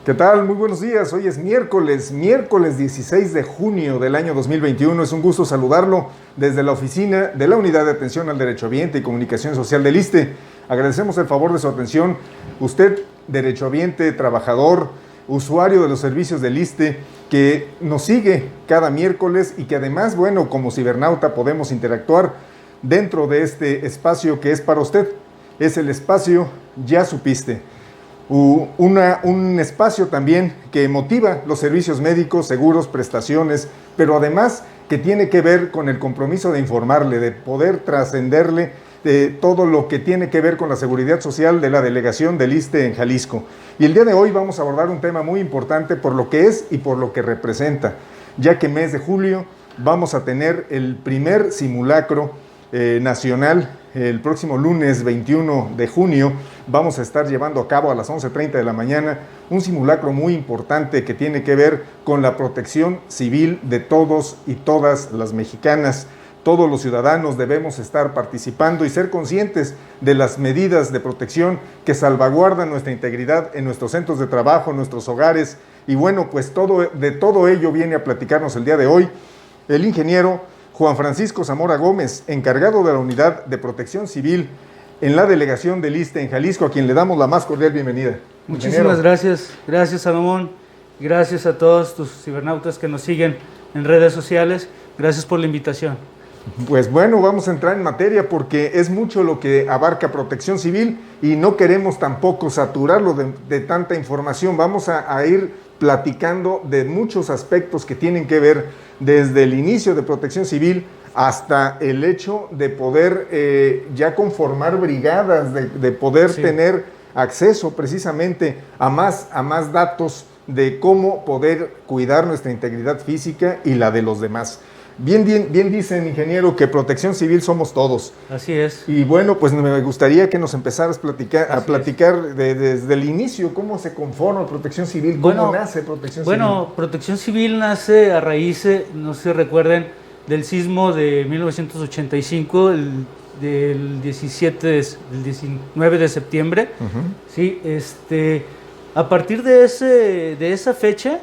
¿Qué tal? Muy buenos días. Hoy es miércoles 16 de junio del año 2021. Es un gusto saludarlo desde la oficina de la Unidad de Atención al Derechohabiente y Comunicación Social del ISSSTE. Agradecemos el favor de su atención. Usted, derechohabiente, trabajador, usuario de los servicios del ISSSTE, que nos sigue cada miércoles y que además, bueno, como cibernauta podemos interactuar dentro de este espacio que es para usted. Es el espacio Ya Supiste. Un espacio también que motiva los servicios médicos, seguros, prestaciones, pero además que tiene que ver con el compromiso de informarle, de poder trascenderle de todo lo que tiene que ver con la seguridad social de la delegación del ISSSTE en Jalisco. Y el día de hoy vamos a abordar un tema muy importante por lo que es y por lo que representa, ya que mes de julio vamos a tener el primer simulacro nacional. El próximo lunes 21 de junio vamos a estar llevando a cabo a las 11:30 de la mañana un simulacro muy importante que tiene que ver con la protección civil de todos y todas las mexicanas. Todos los ciudadanos debemos estar participando y ser conscientes de las medidas de protección que salvaguardan nuestra integridad en nuestros centros de trabajo, en nuestros hogares. Y bueno, pues de todo ello viene a platicarnos el día de hoy el ingeniero Juan Francisco Zamora Gómez, encargado de la Unidad de Protección Civil en la delegación del ISSSTE en Jalisco, a quien le damos la más cordial bienvenida. Muchísimas gracias. Gracias, Salomón. Gracias a todos tus cibernautas que nos siguen en redes sociales. Gracias por la invitación. Pues bueno, vamos a entrar en materia porque es mucho lo que abarca protección civil y no queremos tampoco saturarlo de tanta información. Vamos a ir platicando de muchos aspectos que tienen que ver desde el inicio de protección civil hasta el hecho de poder ya conformar brigadas, de poder tener acceso precisamente a más datos de cómo poder cuidar nuestra integridad física y la de los demás. Bien dicen, ingeniero, que protección civil somos todos. Así es. Y bueno, pues me gustaría que nos empezaras a platicar desde el inicio, cómo se conforma protección civil, cómo nace protección civil. Bueno, protección civil nace a raíz, no sé si recuerden, del sismo de 1985, del 19 de septiembre. Sí, a partir de esa fecha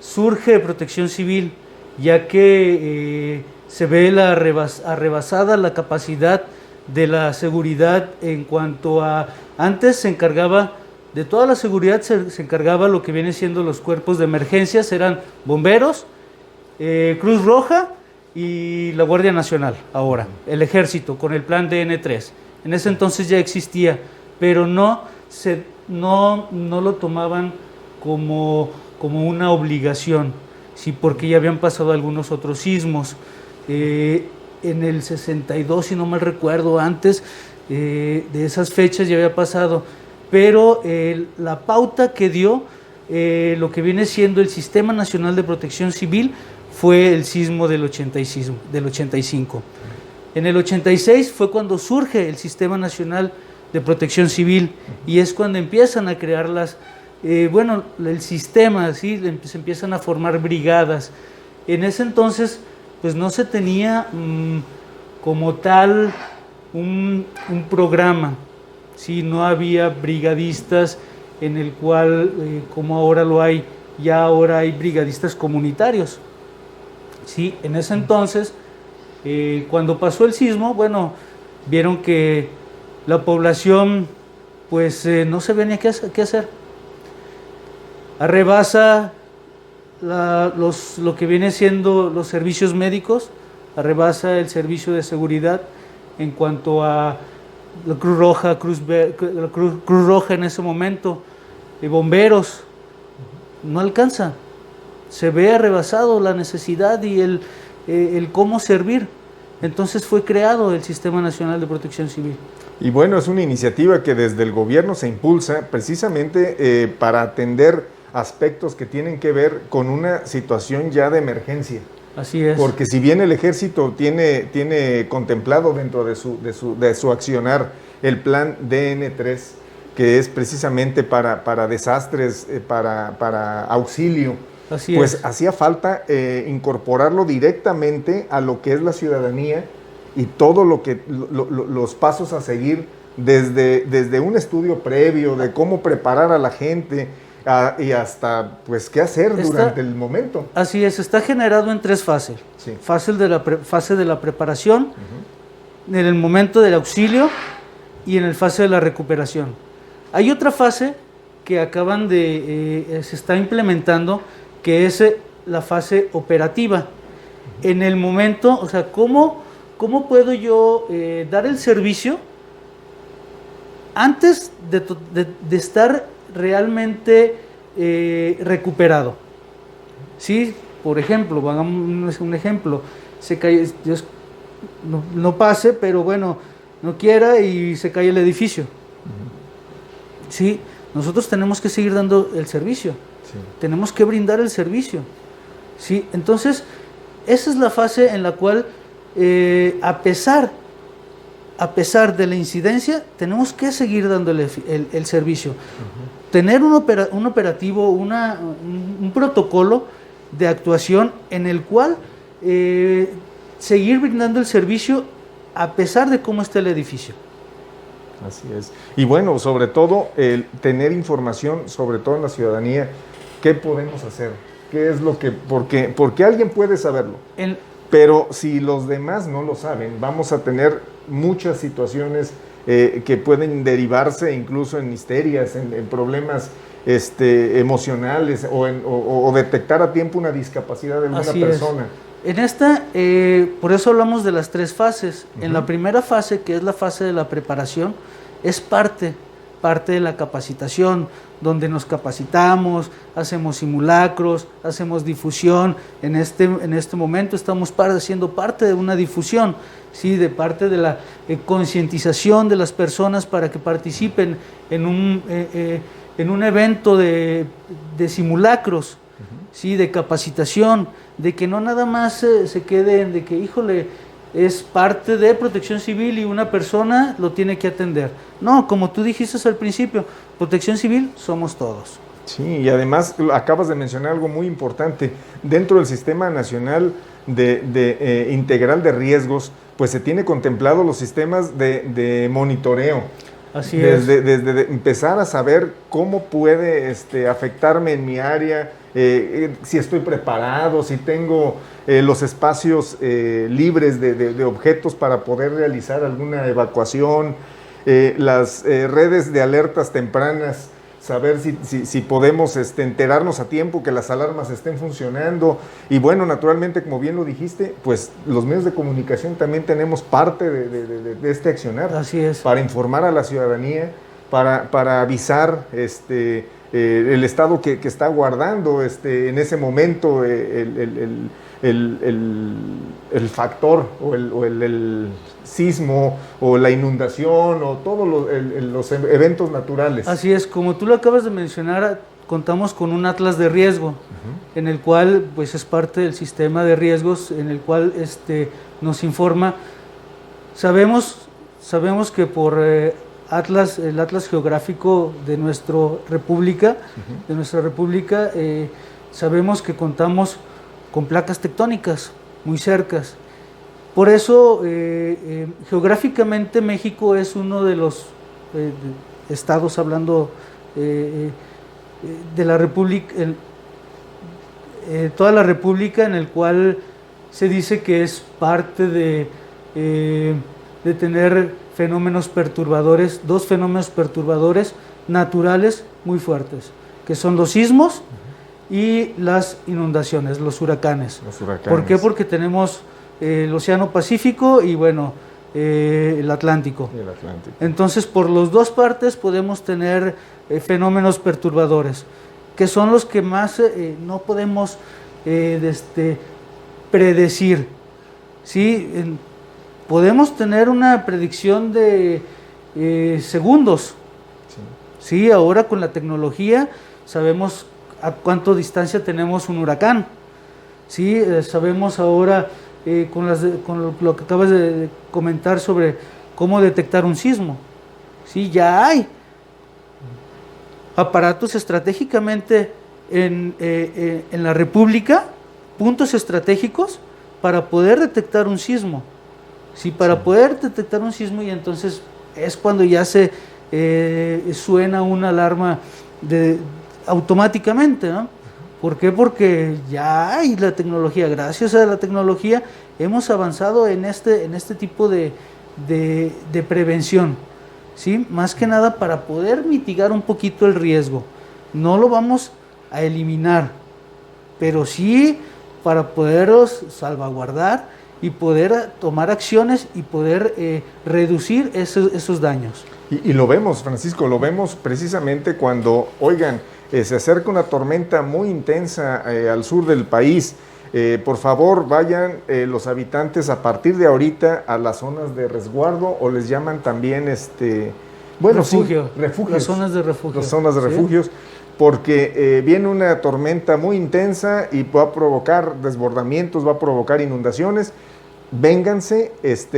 surge protección civil, ya que se ve arrebasada la capacidad de la seguridad en cuanto a... Antes se encargaba de toda la seguridad, se encargaba lo que viene siendo los cuerpos de emergencias, eran bomberos, Cruz Roja y la Guardia Nacional, ahora, el Ejército, con el plan DN3. En ese entonces ya existía, pero no lo tomaban como una obligación. Sí, porque ya habían pasado algunos otros sismos. En el 62, si no mal recuerdo, antes de esas fechas ya había pasado. Pero la pauta que dio lo que viene siendo el Sistema Nacional de Protección Civil fue el sismo del 85. En el 86 fue cuando surge el Sistema Nacional de Protección Civil y es cuando empiezan a crear el sistema, ¿sí? Se empiezan a formar brigadas. En ese entonces, pues no se tenía como tal un programa, ¿sí? No había brigadistas en el cual, como ahora lo hay, ya ahora hay brigadistas comunitarios. ¿Sí? En ese entonces, cuando pasó el sismo, bueno, vieron que la población, pues no sabía ni qué hacer. Arrebasa lo que viene siendo los servicios médicos, arrebasa el servicio de seguridad en cuanto a la Cruz Roja, Cruz Roja en ese momento, bomberos, no alcanza, se ve arrebasado la necesidad y el cómo servir. Entonces fue creado el Sistema Nacional de Protección Civil. Y bueno, es una iniciativa que desde el gobierno se impulsa precisamente para atender aspectos que tienen que ver con una situación ya de emergencia. Así es. Porque si bien el ejército tiene contemplado dentro de su accionar el plan DN3, que es precisamente para desastres, para auxilio, pues hacía falta incorporarlo directamente a lo que es la ciudadanía y todo los pasos a seguir desde un estudio previo de cómo preparar a la gente, y hasta, pues, qué hacer durante el momento. Así es, está generado en 3 fases. Sí. Fase de la preparación, en el momento del auxilio y en el fase de la recuperación. Hay otra fase que se está implementando, que es la fase operativa. En el momento, o sea, ¿cómo puedo yo dar el servicio antes de estar realmente recuperado? ¿Sí? Por ejemplo, hagamos un ejemplo, se cae, Dios no pase, pero bueno, no quiera y se cae el edificio. ¿Sí? Nosotros tenemos que seguir dando el servicio, sí. Tenemos que brindar el servicio, ¿sí? Entonces, esa es la fase en la cual, a pesar de la incidencia, tenemos que seguir dándole el servicio. Tener un operativo, un protocolo de actuación en el cual seguir brindando el servicio a pesar de cómo esté el edificio. Así es. Y bueno, sobre todo, el tener información, sobre todo en la ciudadanía, ¿qué podemos hacer? ¿Qué es lo que...? Porque alguien puede saberlo, pero si los demás no lo saben, vamos a tener muchas situaciones que pueden derivarse incluso en histerias, en problemas emocionales o detectar a tiempo una discapacidad de alguna persona. En esta, por eso hablamos de las 3 fases. En la primera fase, que es la fase de la preparación, es parte de la capacitación, donde nos capacitamos, hacemos simulacros, hacemos difusión. En este momento estamos siendo parte de una difusión, ¿sí? De parte de la concientización de las personas para que participen en un evento de simulacros, ¿sí? De capacitación, de que no nada más se queden de que, híjole, es parte de Protección Civil y una persona lo tiene que atender. No, como tú dijiste al principio, Protección Civil somos todos. Sí, y además acabas de mencionar algo muy importante. Dentro del Sistema Nacional Integral de Riesgos, pues se tiene contemplado los sistemas de monitoreo. Así es. Desde empezar a saber cómo puede afectarme en mi área, si estoy preparado, si tengo los espacios libres de objetos para poder realizar alguna evacuación, las redes de alertas tempranas, saber si podemos enterarnos a tiempo, que las alarmas estén funcionando. Y bueno, naturalmente, como bien lo dijiste, pues los medios de comunicación también tenemos parte de este accionar. Así es. Para informar a la ciudadanía, para avisar el estado que está guardando en ese momento el factor o el sismo o la inundación o todos los eventos naturales. Así es, como tú lo acabas de mencionar, contamos con un atlas de riesgo, en el cual pues es parte del sistema de riesgos, en el cual nos informa. Sabemos que por el atlas geográfico de nuestra república, sabemos que contamos con placas tectónicas muy cercas. Por eso, geográficamente, México es uno de los estados, hablando de la república, toda la república, en el cual se dice que es parte de tener fenómenos perturbadores, 2 fenómenos perturbadores naturales muy fuertes, que son los sismos y las inundaciones, los huracanes. ¿Por qué? Porque tenemos el Océano Pacífico y bueno, el Atlántico. Entonces, por las 2 partes podemos tener fenómenos perturbadores, que son los que más no podemos predecir. ¿Sí? Podemos tener una predicción de segundos. Sí, ahora con la tecnología sabemos a cuánta distancia tenemos un huracán. Sí, sabemos ahora con lo que acabas de comentar sobre cómo detectar un sismo. Sí, ya hay aparatos estratégicamente en la República, puntos estratégicos para poder detectar un sismo. Sí, para poder detectar un sismo, y entonces es cuando ya se suena una alarma automáticamente, ¿no? ¿Por qué? Porque ya hay la tecnología. Gracias a la tecnología hemos avanzado en este tipo de prevención, ¿sí? Más que nada para poder mitigar un poquito el riesgo. No lo vamos a eliminar, pero sí para poderlos salvaguardar y poder tomar acciones y poder reducir esos daños. Y lo vemos, Francisco, lo vemos precisamente cuando, oigan, se acerca una tormenta muy intensa al sur del país. Por favor, vayan los habitantes a partir de ahorita a las zonas de resguardo, o les llaman también, refugio. Sí, refugios. Las zonas de refugio. Las zonas de ¿sí? refugios, porque viene una tormenta muy intensa y va a provocar desbordamientos, va a provocar inundaciones. Vénganse,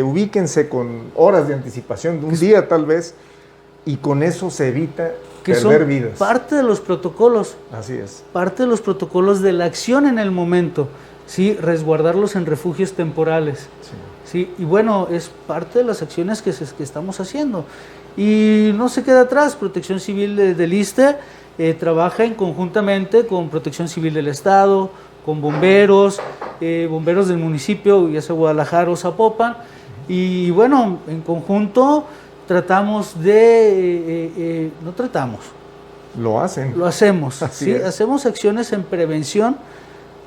ubíquense con horas de anticipación, de un día tal vez, y con eso se evita perder vidas. Parte de los protocolos. Así es. Parte de los protocolos de la acción en el momento, ¿sí? Resguardarlos en refugios temporales. Sí. Y bueno, es parte de las acciones que estamos haciendo. Y no se queda atrás, Protección Civil del ISSSTE trabaja conjuntamente con Protección Civil del Estado, con bomberos, bomberos del municipio, ya sea Guadalajara o Zapopan, y bueno, en conjunto tratamos Lo hacen. Lo hacemos, Así ¿sí? es. Hacemos acciones en prevención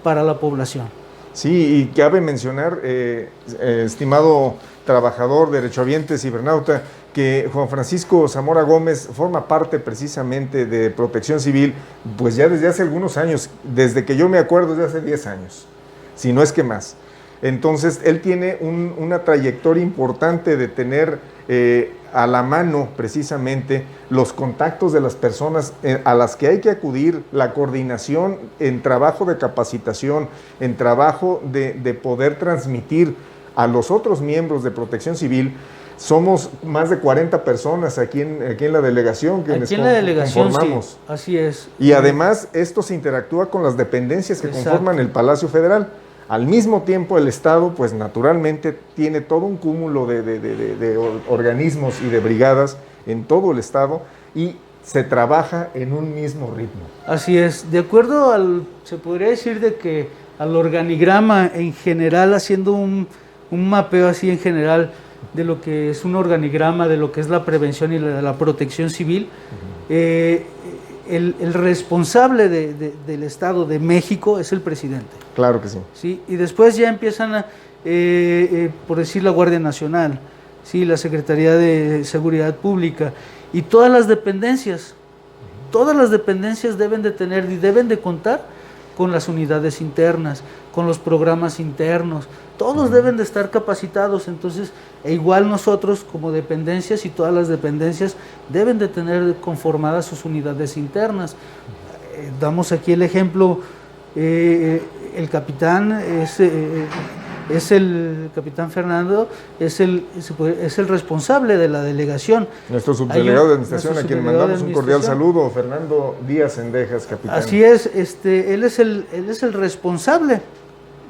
para la población. Sí, y cabe mencionar, estimado trabajador, derechohabiente, cibernauta, que Juan Francisco Zamora Gómez forma parte precisamente de Protección Civil, pues ya desde hace algunos años, desde que yo me acuerdo, desde hace 10 años, si no es que más. Entonces, él tiene una trayectoria importante de tener a la mano precisamente los contactos de las personas a las que hay que acudir, la coordinación en trabajo de capacitación, en trabajo de poder transmitir a los otros miembros de Protección Civil. Somos más de 40 personas aquí en la delegación que aquí en la delegación, conformamos. sí, así es. Y además esto se interactúa con las dependencias que Exacto. conforman el Palacio Federal. Al mismo tiempo el Estado, pues naturalmente tiene todo un cúmulo de organismos y de brigadas en todo el Estado y se trabaja en un mismo ritmo. Así es, de acuerdo se podría decir de que al organigrama en general, haciendo un mapeo así en general de lo que es un organigrama, de lo que es la prevención y la protección civil, el responsable del Estado de México es el presidente. Claro que sí. ¿Sí? Y después ya empiezan, por decir, la Guardia Nacional, ¿sí? La Secretaría de Seguridad Pública y todas las dependencias. Todas las dependencias deben de tener y deben de contar con las unidades internas, con los programas internos. Todos deben de estar capacitados, entonces, igual nosotros como dependencias y todas las dependencias deben de tener conformadas sus unidades internas. Damos aquí el ejemplo, el capitán el capitán Fernando es el responsable de la delegación. Nuestro subdelegado de administración, a quien mandamos un cordial saludo, Fernando Díaz Endejas, capitán. Así es, él es el responsable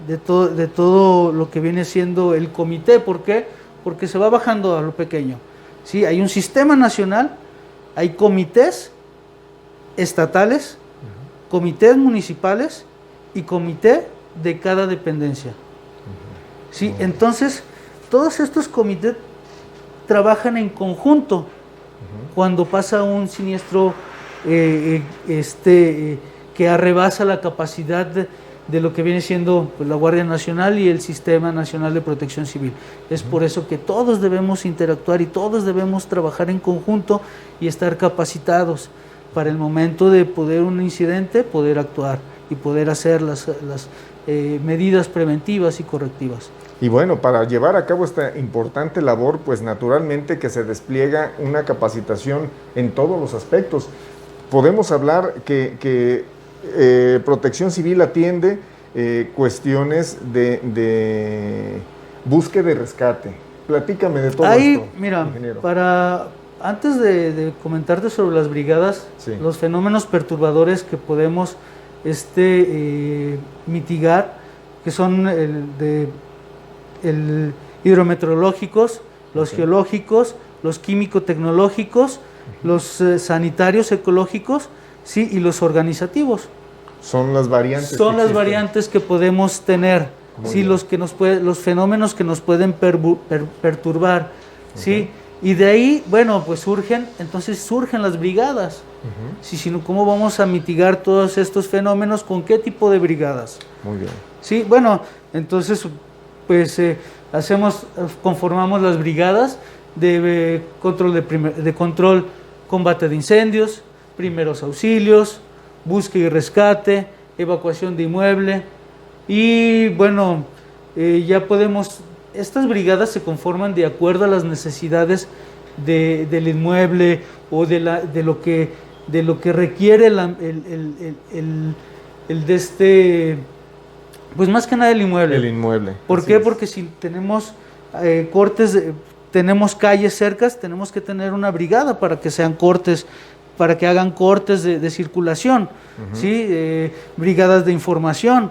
de todo lo que viene siendo el comité. ¿Por qué? Porque se va bajando a lo pequeño. ¿Sí? Hay un sistema nacional, hay comités estatales, comités municipales y comité de cada dependencia. ¿Sí? Entonces, todos estos comités trabajan en conjunto cuando pasa un siniestro que arrebasa la capacidad de lo que viene siendo, pues, la Guardia Nacional y el Sistema Nacional de Protección Civil. Es por eso que todos debemos interactuar y todos debemos trabajar en conjunto y estar capacitados para el momento de un incidente, poder actuar y poder hacer las medidas preventivas y correctivas. Y bueno, para llevar a cabo esta importante labor, pues naturalmente que se despliega una capacitación en todos los aspectos. Podemos hablar que Protección Civil atiende cuestiones de búsqueda y rescate. Platícame de todo esto. Mira, ingeniero. Antes de comentarte sobre las brigadas, sí, los fenómenos perturbadores que podemos mitigar, que son hidrometeorológicos, los geológicos, los químico-tecnológicos, los sanitarios ecológicos, sí, y los organizativos. Son las variantes. Son las variantes que podemos tener, sí, los fenómenos que nos pueden perturbar, sí. Y de ahí, bueno, pues surgen las brigadas. Sí, sino cómo vamos a mitigar todos estos fenómenos, con qué tipo de brigadas. Muy bien. Sí, bueno, entonces pues conformamos las brigadas de control, combate de incendios, primeros auxilios, búsqueda y rescate, evacuación de inmueble. Y bueno, estas brigadas se conforman de acuerdo a las necesidades del inmueble o de lo que requiere pues más que nada el inmueble. El inmueble. ¿Por qué? Porque si tenemos tenemos calles cercas, tenemos que tener una brigada para que sean cortes, para que hagan cortes de circulación, ¿sí? Brigadas de información,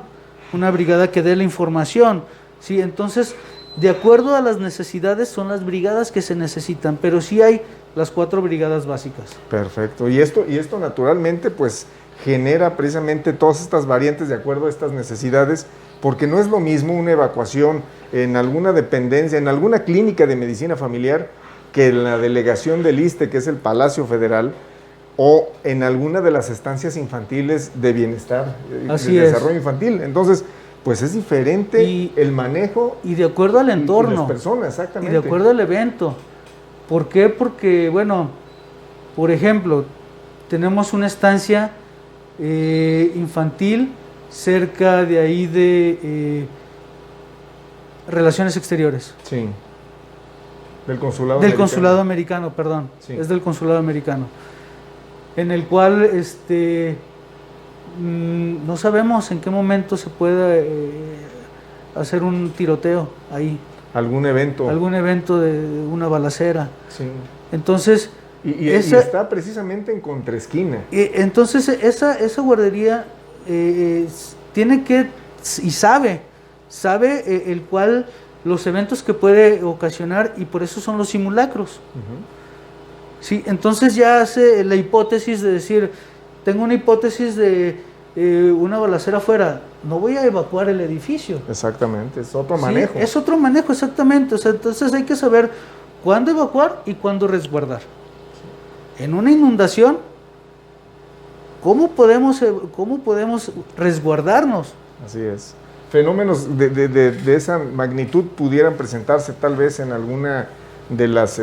una brigada que dé la información, ¿sí? Entonces, de acuerdo a las necesidades son las brigadas que se necesitan, pero sí hay las 4 brigadas básicas. Perfecto. Y esto naturalmente pues genera precisamente todas estas variantes de acuerdo a estas necesidades, porque no es lo mismo una evacuación en alguna dependencia, en alguna clínica de medicina familiar, que en la delegación del ISSSTE, que es el Palacio Federal, o en alguna de las estancias infantiles de bienestar, de desarrollo infantil. Entonces, pues es diferente el manejo. Y de acuerdo al entorno. Y las personas, exactamente. Y de acuerdo al evento. ¿Por qué? Porque, bueno, por ejemplo, tenemos una estancia infantil cerca de ahí de Relaciones Exteriores. Sí. Del consulado americano. Del consulado americano, perdón. Sí. Es del consulado americano. En el cual no sabemos en qué momento se pueda hacer un tiroteo ahí. Algún evento de una balacera. Sí. Entonces... Y está precisamente en contraesquina. Entonces esa guardería tiene que, y sabe el cual los eventos que puede ocasionar, y por eso son los simulacros. Sí, entonces ya hace la hipótesis de decir, tengo una hipótesis de una balacera afuera, no voy a evacuar el edificio. Exactamente, es otro manejo. Sí, es otro manejo, exactamente. O sea, entonces hay que saber cuándo evacuar y cuándo resguardar. En una inundación, ¿cómo podemos resguardarnos? Así es. Fenómenos de esa magnitud pudieran presentarse tal vez en alguna de las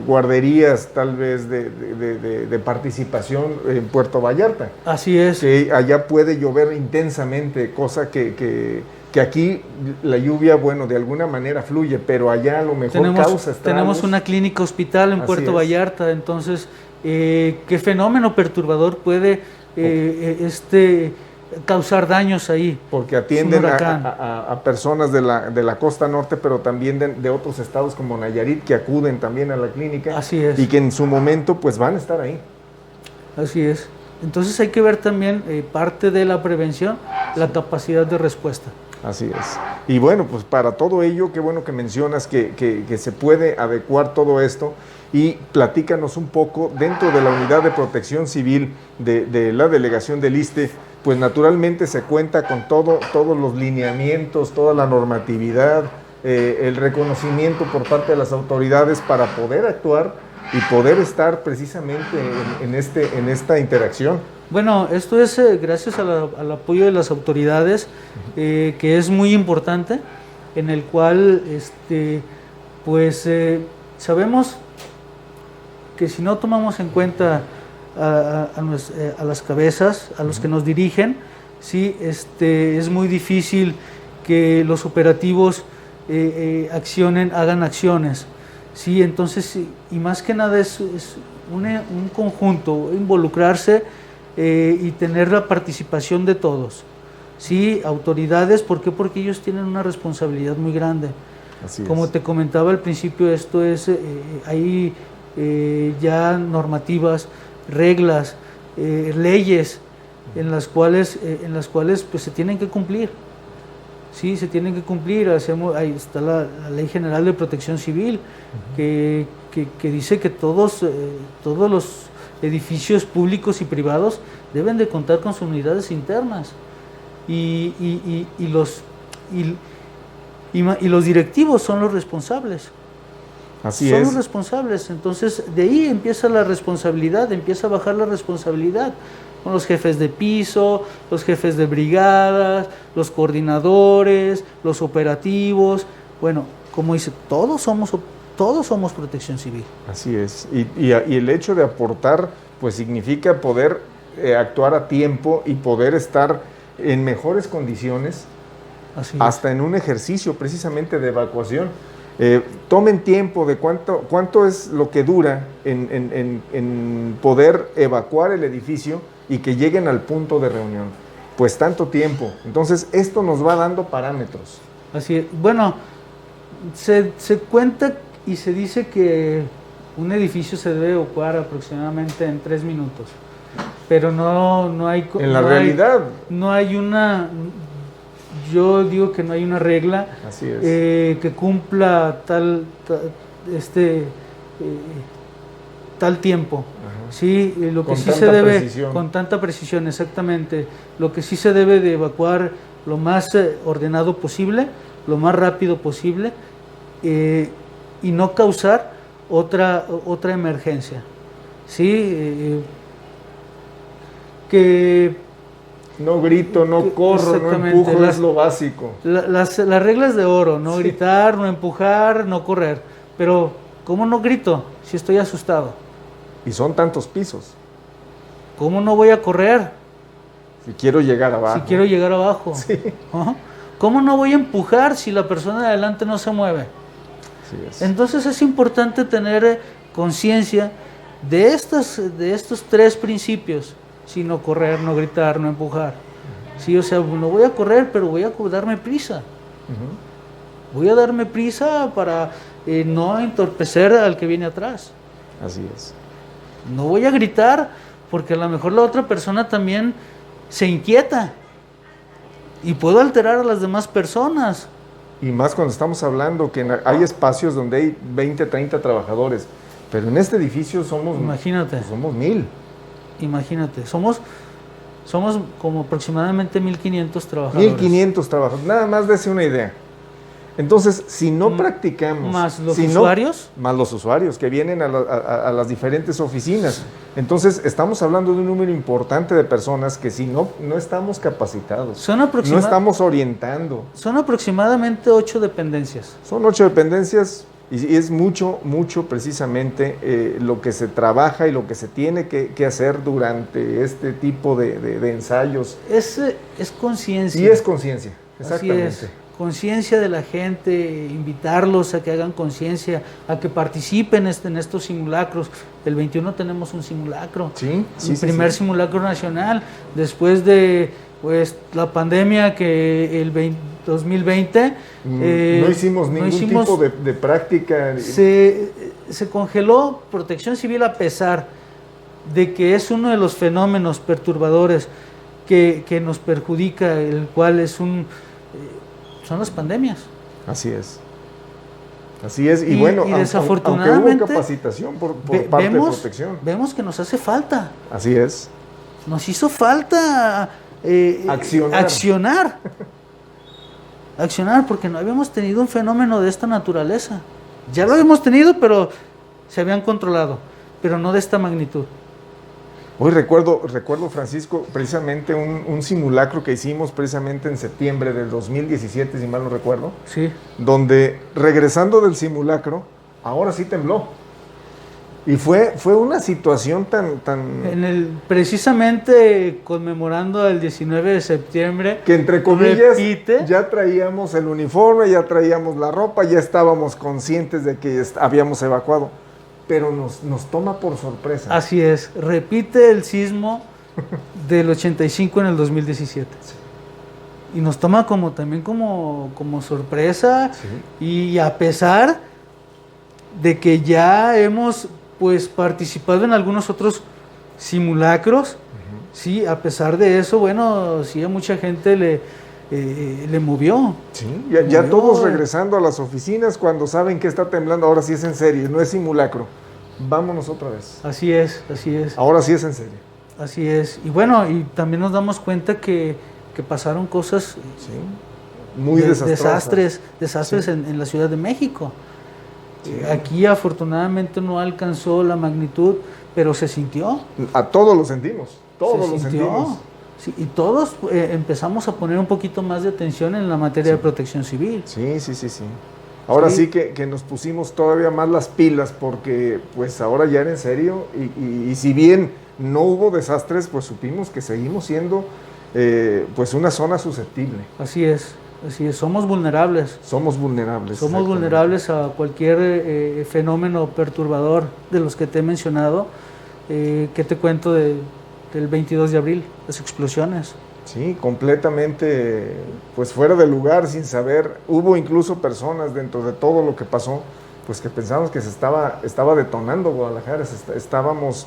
guarderías, tal vez de participación en Puerto Vallarta. Así es. Que allá puede llover intensamente, cosa que aquí la lluvia, bueno, de alguna manera fluye, pero allá a lo mejor causa estragos. Tenemos una clínica hospital en Puerto Vallarta, entonces, ¿qué fenómeno perturbador puede causar daños ahí? Porque atienden a personas de la costa norte, pero también de otros estados como Nayarit, que acuden también a la clínica. Así es. Y que en su momento pues van a estar ahí. Así es. Entonces hay que ver también parte de la prevención, la capacidad de respuesta. Así es. Y bueno, pues para todo ello, qué bueno que mencionas que se puede adecuar todo esto, y platícanos un poco, dentro de la Unidad de Protección Civil de la Delegación del ISSSTE, pues naturalmente se cuenta con todos los lineamientos, toda la normatividad, el reconocimiento por parte de las autoridades para poder actuar y poder estar precisamente en esta interacción. Bueno, esto es gracias al apoyo de las autoridades, que es muy importante, en el cual sabemos que si no tomamos en cuenta a las cabezas, a los que nos dirigen, sí, es muy difícil que los operativos hagan acciones. Sí, entonces, y más que nada es un conjunto, involucrarse y tener la participación de todos. Sí, autoridades, ¿por qué? Porque ellos tienen una responsabilidad muy grande. Así Como es. te comentaba al principio, esto es, hay ya normativas, reglas, leyes en las cuales pues se tienen que cumplir. Sí, se tienen que cumplir. Ahí está la Ley General de Protección Civil, que dice que todos los edificios públicos y privados deben de contar con sus unidades internas. Y los directivos son los responsables. Así son es. los responsables. Entonces, de ahí empieza la responsabilidad, empieza a bajar la responsabilidad. Con los jefes de piso, los jefes de brigadas, los coordinadores, los operativos. Bueno, como dice, todos somos protección civil. Así es. Y el hecho de aportar, pues significa poder actuar a tiempo y poder estar en mejores condiciones, hasta en un ejercicio precisamente de evacuación. Tomen tiempo de cuánto es lo que dura en poder evacuar el edificio y que lleguen al punto de reunión. Pues tanto tiempo. Entonces, esto nos va dando parámetros. Así es. Bueno, se cuenta y se dice que un edificio se debe evacuar aproximadamente en 3 minutos. Pero no hay... En la realidad. No hay una... Yo digo que no hay una regla. Así es. Que cumpla tal tiempo. Sí, lo que sí se debe precisión. Con tanta precisión, exactamente. Lo que sí se debe de evacuar lo más ordenado posible, lo más rápido posible, y no causar otra emergencia. Sí, que no grito, no corro, no empujo, es lo básico. Las reglas de oro, no gritar, no empujar, no correr. Pero, ¿cómo no grito si estoy asustado? Y son tantos pisos. ¿Cómo no voy a correr? Si quiero llegar abajo. Sí. ¿Cómo no voy a empujar si la persona de adelante no se mueve? Así es. Entonces es importante tener conciencia de estos 3 principios. Sí, no correr, no gritar, no empujar. Sí, o sea, no voy a correr, pero voy a darme prisa. Voy a darme prisa para no entorpecer al que viene atrás. Así es. No voy a gritar porque a lo mejor la otra persona también se inquieta y puedo alterar a las demás personas. Y más cuando estamos hablando que hay espacios donde hay 20, 30 trabajadores, pero en este edificio somos 1000. Imagínate, somos como aproximadamente 1.500 trabajadores. 1.500 trabajadores, nada más dése una idea. Entonces, si no practicamos... ¿Más los usuarios? Más los usuarios que vienen a las diferentes oficinas. Entonces, estamos hablando de un número importante de personas que si no estamos capacitados, no estamos orientando. Son aproximadamente 8 dependencias. Son 8 dependencias y es mucho precisamente lo que se trabaja y lo que se tiene que hacer durante este tipo de ensayos. Es conciencia. Y es conciencia, exactamente. Así es. Conciencia de la gente, invitarlos a que hagan conciencia, a que participen en estos simulacros. El 21 tenemos un simulacro, el primer simulacro nacional, después de la pandemia que el 2020... no hicimos ningún tipo de práctica. Se congeló Protección Civil a pesar de que es uno de los fenómenos perturbadores que nos perjudica, el cual son las pandemias. Así es. Y bueno, desafortunadamente, aunque hubo capacitación por parte de protección. Vemos que nos hace falta. Así es. Nos hizo falta accionar, porque no habíamos tenido un fenómeno de esta naturaleza. Ya lo habíamos tenido, pero se habían controlado, pero no de esta magnitud. Hoy recuerdo, Francisco, precisamente un simulacro que hicimos precisamente en septiembre del 2017, si mal no recuerdo. Sí. Donde, regresando del simulacro, ahora sí tembló. Y fue una situación tan... precisamente conmemorando el 19 de septiembre... Que entre comillas, ya traíamos el uniforme, ya traíamos la ropa, ya estábamos conscientes de que habíamos evacuado. Pero nos toma por sorpresa. Así es, repite el sismo del 85 en el 2017. Sí. Y nos toma también como sorpresa, sí. Y a pesar de que ya hemos participado en algunos otros simulacros, sí, a pesar de eso, bueno, sí a mucha gente le movió. Sí, ya todos regresando a las oficinas cuando saben que está temblando, ahora sí es en serio, no es simulacro. vámonos otra vez. Así es, así es. Ahora sí es en serio. Así es. Y bueno, y también nos damos cuenta que pasaron cosas, Sí. Muy desastrosas. desastres Sí. en la Ciudad de México. Sí. Aquí afortunadamente no alcanzó la magnitud, pero se sintió. A todos lo sentimos. Todos Se lo sintió. sentimos. Sí, y todos empezamos a poner un poquito más de atención en la materia Sí. de protección civil. Sí. Ahora Sí. sí que nos pusimos todavía más las pilas porque pues ahora ya era en serio y si bien no hubo desastres, pues supimos que seguimos siendo pues una zona susceptible. Así es, somos vulnerables. Somos vulnerables. Somos exactamente. vulnerables a cualquier fenómeno perturbador de los que te he mencionado. ¿Qué te cuento del 22 de abril? Las explosiones. Sí, completamente pues fuera de lugar, sin saber. Hubo incluso personas dentro de todo lo que pasó, pues que pensamos que se estaba detonando Guadalajara, estábamos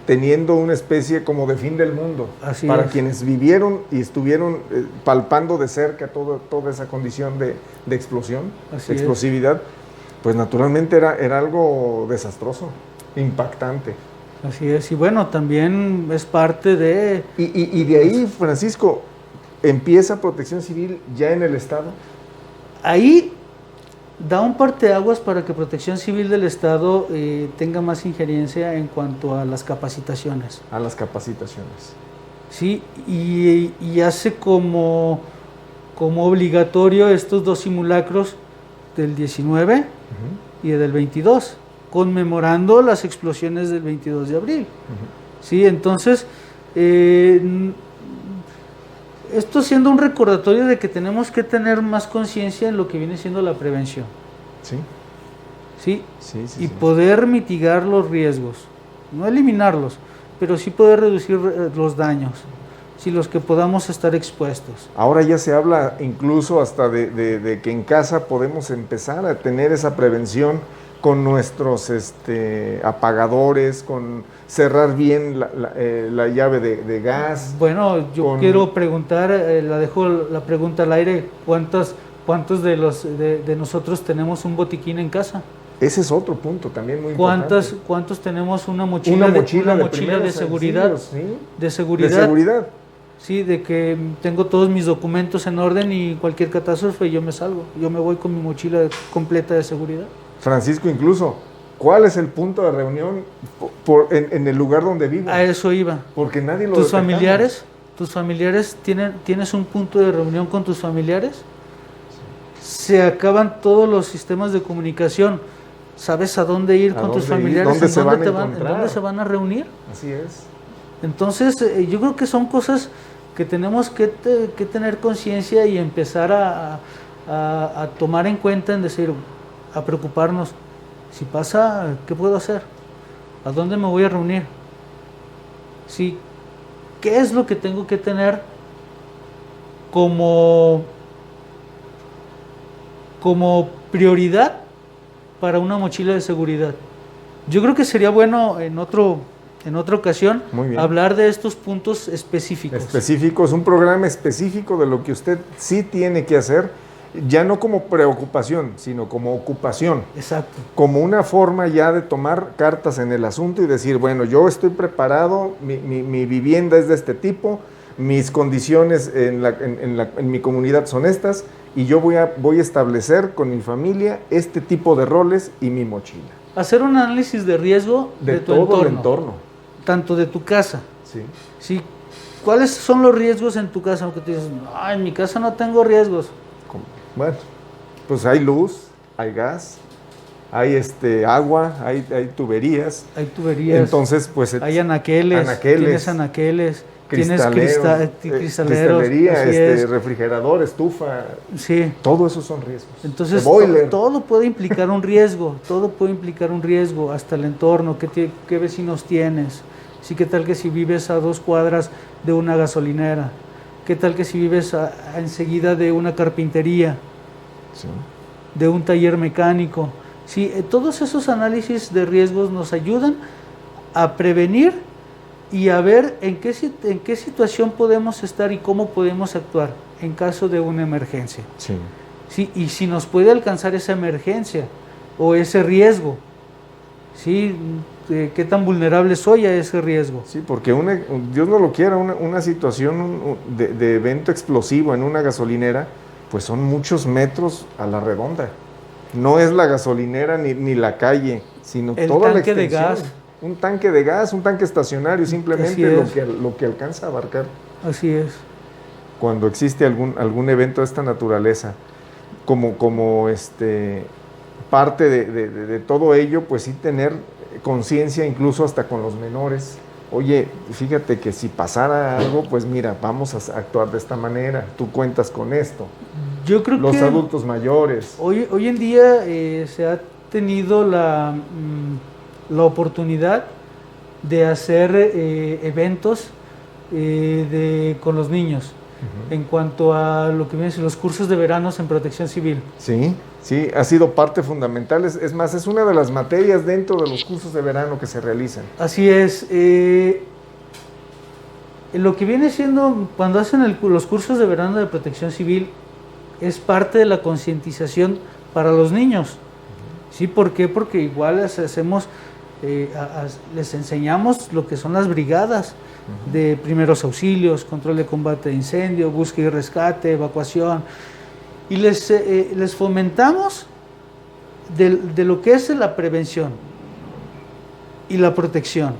teniendo una especie como de fin del mundo. Así para es. quienes vivieron y estuvieron palpando de cerca toda esa condición de explosión, Así de es. explosividad, pues naturalmente era algo desastroso, impactante. Así es, y bueno, también es parte de... Y de ahí, Francisco, empieza Protección Civil ya en el Estado. Ahí da un parteaguas para que Protección Civil del Estado tenga más injerencia en cuanto a las capacitaciones. A las capacitaciones. Sí, y hace como obligatorio estos dos simulacros del 19 Uh-huh. y del 22, conmemorando las explosiones del 22 de abril. Uh-huh. Sí, entonces, esto siendo un recordatorio de que tenemos que tener más conciencia en lo que viene siendo la prevención. Sí. ¿Sí? Sí, Y poder mitigar los riesgos, no eliminarlos, pero sí poder reducir los daños, si los que podamos estar expuestos. Ahora ya se habla incluso hasta de que en casa podemos empezar a tener esa prevención con nuestros apagadores, con cerrar bien la llave de gas. Bueno, yo quiero preguntar, dejo la pregunta al aire, ¿cuántos de nosotros tenemos un botiquín en casa? Ese es otro punto también muy importante. ¿Cuántos tenemos una mochila de seguridad? ¿Sí? De seguridad. De seguridad. Sí, de que tengo todos mis documentos en orden y cualquier catástrofe yo me salgo. Yo me voy con mi mochila completa de seguridad. Francisco, incluso, ¿cuál es el punto de reunión en el lugar donde vivo? A eso iba. Porque nadie lo ¿Tus detectamos. familiares tienes un punto de reunión con tus familiares? Se acaban todos los sistemas de comunicación. ¿Sabes a dónde ir con tus familiares? ¿Dónde se van a ¿En encontrar? dónde se van a reunir? Así es. Entonces, yo creo que son cosas que tenemos que tener conciencia y empezar a tomar en cuenta, en decir, a preocuparnos. Si pasa, ¿qué puedo hacer? ¿A dónde me voy a reunir? Sí, ¿qué es lo que tengo que tener como prioridad para una mochila de seguridad? Yo creo que sería bueno en otra ocasión hablar de estos puntos específicos. Específicos, un programa específico de lo que usted sí tiene que hacer, ya no como preocupación, sino como ocupación. Exacto. Como una forma ya de tomar cartas en el asunto y decir, bueno, yo estoy preparado, mi vivienda es de este tipo, mis condiciones en mi comunidad son estas, y yo voy a establecer con mi familia este tipo de roles y mi mochila. Hacer un análisis de riesgo de tu todo el entorno. Tanto de tu casa. Sí. Sí. ¿Cuáles son los riesgos en tu casa? Aunque tú dices, no, en mi casa no tengo riesgos. Bueno, pues hay luz, hay gas, hay agua, hay tuberías. Hay tuberías. Entonces, pues hay anaqueles. Tienes anaqueles. Tienes cristalería, refrigerador, estufa. Sí. Todo eso son riesgos. Entonces, todo puede implicar un riesgo. Todo puede implicar un riesgo. Hasta el entorno. ¿Qué vecinos tienes? Sí, ¿qué tal que si vives a 2 cuadras de una gasolinera? ¿Qué tal que si vives enseguida de una carpintería? Sí. De un taller mecánico. Sí, todos esos análisis de riesgos nos ayudan a prevenir y a ver en qué situación podemos estar y cómo podemos actuar en caso de una emergencia. Sí. Sí, y si nos puede alcanzar esa emergencia o ese riesgo. ¿sí? ¿Qué tan vulnerable soy a ese riesgo? Sí, porque Dios no lo quiera, una situación de evento explosivo en una gasolinera, pues son muchos metros a la redonda. No es la gasolinera ni la calle, sino El toda la tanque de extensión. gas. Un tanque de gas, un tanque estacionario, simplemente lo que alcanza a abarcar. Así es. Cuando existe algún evento de esta naturaleza, como parte de todo ello, pues sí tener conciencia incluso hasta con los menores. Oye, fíjate que si pasara algo, pues mira, vamos a actuar de esta manera, tú cuentas con esto. Yo creo los que adultos mayores. Hoy en día se ha tenido la oportunidad de hacer eventos con los niños. En cuanto a lo que vienen los cursos de veranos en protección civil. Sí, sí, ha sido parte fundamental. Es más, es una de las materias dentro de los cursos de verano que se realizan. Así es. Lo que viene siendo, cuando hacen los cursos de verano de protección civil, es parte de la concientización para los niños. ¿Sí? ¿Por qué? Porque igual les enseñamos lo que son las brigadas de primeros auxilios, control de combate de incendio, búsqueda y rescate, evacuación, y les fomentamos de lo que es la prevención y la protección.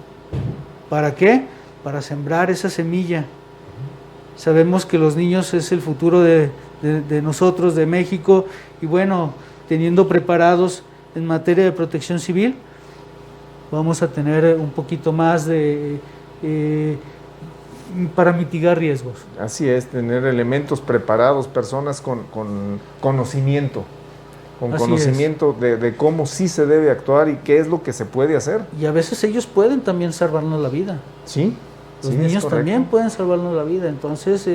¿Para qué? Para sembrar esa semilla. Sabemos que los niños es el futuro de nosotros, de México, y bueno, teniendo preparados en materia de protección civil, vamos a tener un poquito más para mitigar riesgos. Así es, tener elementos preparados, personas con conocimiento, de cómo sí se debe actuar y qué es lo que se puede hacer. Y a veces ellos pueden también salvarnos la vida. Sí. Los niños también pueden salvarnos la vida. Entonces,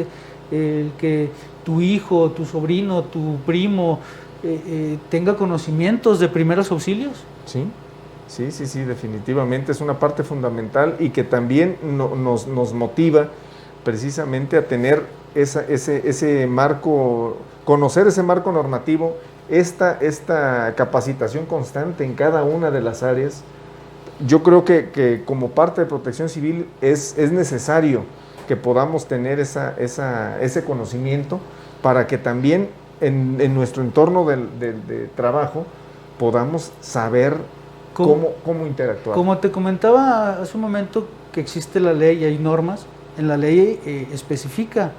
el que tu hijo, tu sobrino, tu primo tenga conocimientos de primeros auxilios. Sí. Sí, definitivamente es una parte fundamental y que también nos motiva precisamente a tener ese marco, conocer ese marco normativo, esta capacitación constante en cada una de las áreas. Yo creo que como parte de protección civil es necesario que podamos tener ese conocimiento para que también en nuestro entorno de trabajo podamos saber cómo interactuar. Como te comentaba hace un momento que existe la ley y hay normas, en la ley especifica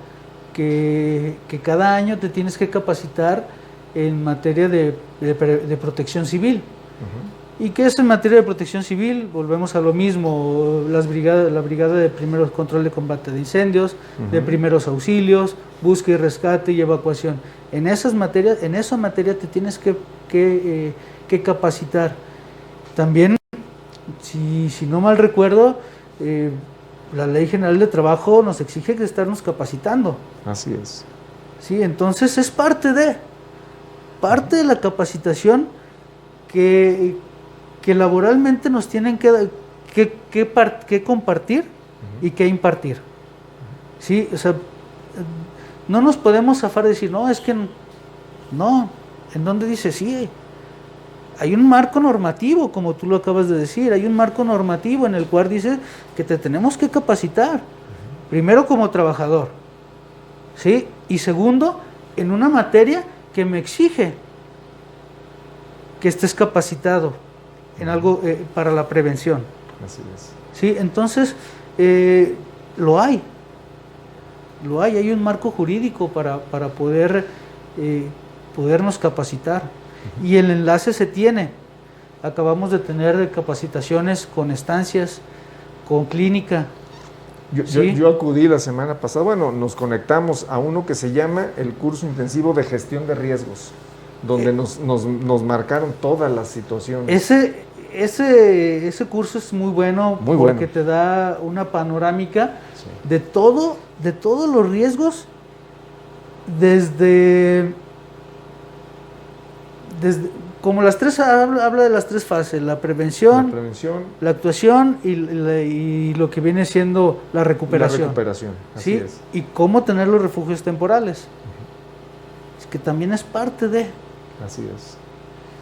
que cada año te tienes que capacitar en materia de protección civil. ¿Y qué es en materia de protección civil? Volvemos a lo mismo, la brigada de primeros control de combate de incendios, de primeros auxilios, búsqueda y rescate y evacuación. En esa materia te tienes que capacitar. También, si no mal recuerdo, la Ley General de Trabajo nos exige que estarnos capacitando. Así es. Sí, entonces es parte de la capacitación que laboralmente nos tienen que compartir y que impartir. Sí, o sea, no nos podemos zafar de decir, no, es que no, ¿en dónde dice sí? Hay un marco normativo, como tú lo acabas de decir, hay un marco normativo en el cual dice que te tenemos que capacitar, primero como trabajador, ¿sí? Y segundo, en una materia que me exige que estés capacitado en algo para la prevención. Así es. ¿Sí? Entonces, hay un marco jurídico para podernos capacitar. Y el enlace se tiene. Acabamos de tener capacitaciones con estancias, con clínica. Yo acudí la semana pasada, bueno, nos conectamos a uno que se llama el curso intensivo de gestión de riesgos, donde nos marcaron todas las situaciones. Ese curso es muy bueno porque te da una panorámica de todos los riesgos desde como habla de las tres fases, la prevención, la actuación y lo que viene siendo la recuperación. Así ¿sí? es. Y cómo tener los refugios temporales. Es que también es parte de. Así es.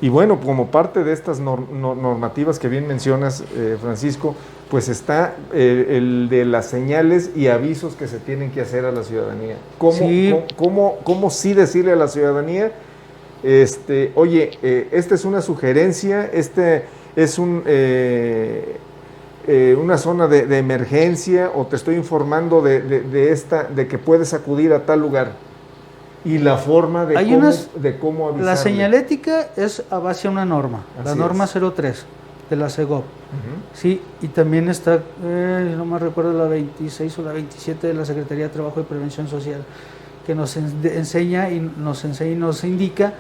Y bueno, como parte de estas normativas que bien mencionas, Francisco, pues está el de las señales y avisos que se tienen que hacer a la ciudadanía. ¿Cómo sí decirle a la ciudadanía, oye, esta es una sugerencia, es una zona de emergencia, o te estoy informando de que puedes acudir a tal lugar? Y la forma de cómo avisarle. La señalética es a base de una norma, la norma 03 de la CEGOP. Sí, y también está, no me recuerdo, la 26 o la 27 de la Secretaría de Trabajo y Prevención Social, que nos enseña y nos indica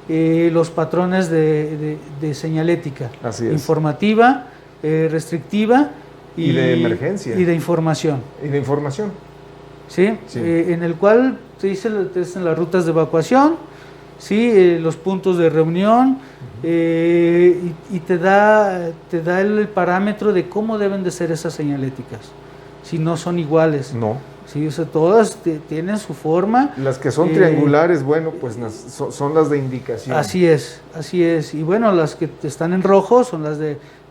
los patrones de señalética. Así es. Informativa, restrictiva y de emergencia. Y de información. ¿Sí? En el cual te dicen las rutas de evacuación, ¿sí? Los puntos de reunión, y te da el parámetro de cómo deben de ser esas señaléticas, si no son iguales. No. Sí, o sea, todas tienen su forma. Las que son triangulares, bueno, pues son las de indicación. Así es. Y bueno, las que están en rojo son las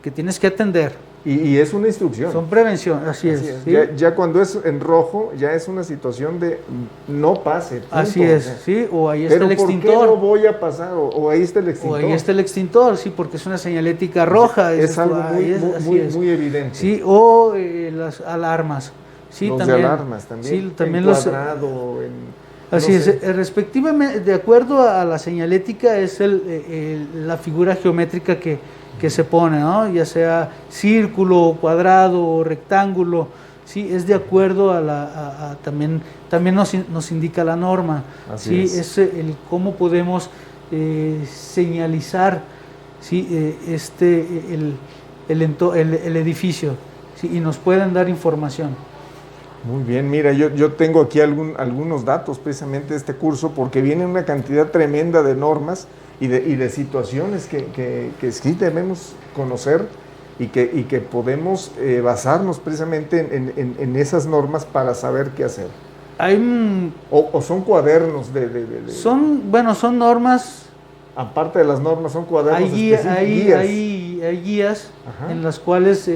que tienes que atender. Y es una instrucción. Son prevención, así es. ¿Sí? Ya cuando es en rojo, ya es una situación de no pase. Punto. Así es, sí, o ahí está el extintor. ¿Por qué no voy a pasar? O ahí está el extintor. O ahí está el extintor, sí, porque es una señalética roja. Es algo muy evidente. Sí, o las alarmas. Sí, los también, de alarmas también. Sí, también cuadrado, así es, respectivamente, de acuerdo a la señalética, es la figura geométrica que se pone, ¿no? Ya sea círculo, cuadrado, rectángulo, sí, es de acuerdo a también nos indica la norma. Así es el cómo podemos señalizar, sí, el edificio, sí, y nos pueden dar información. Muy bien, mira, yo tengo aquí algunos datos precisamente de este curso, porque viene una cantidad tremenda de normas y de situaciones que sí debemos conocer y que podemos basarnos precisamente en esas normas para saber qué hacer. O son cuadernos son normas. Aparte de las normas, son cuadernos guías. Hay guías. Ajá. En las cuales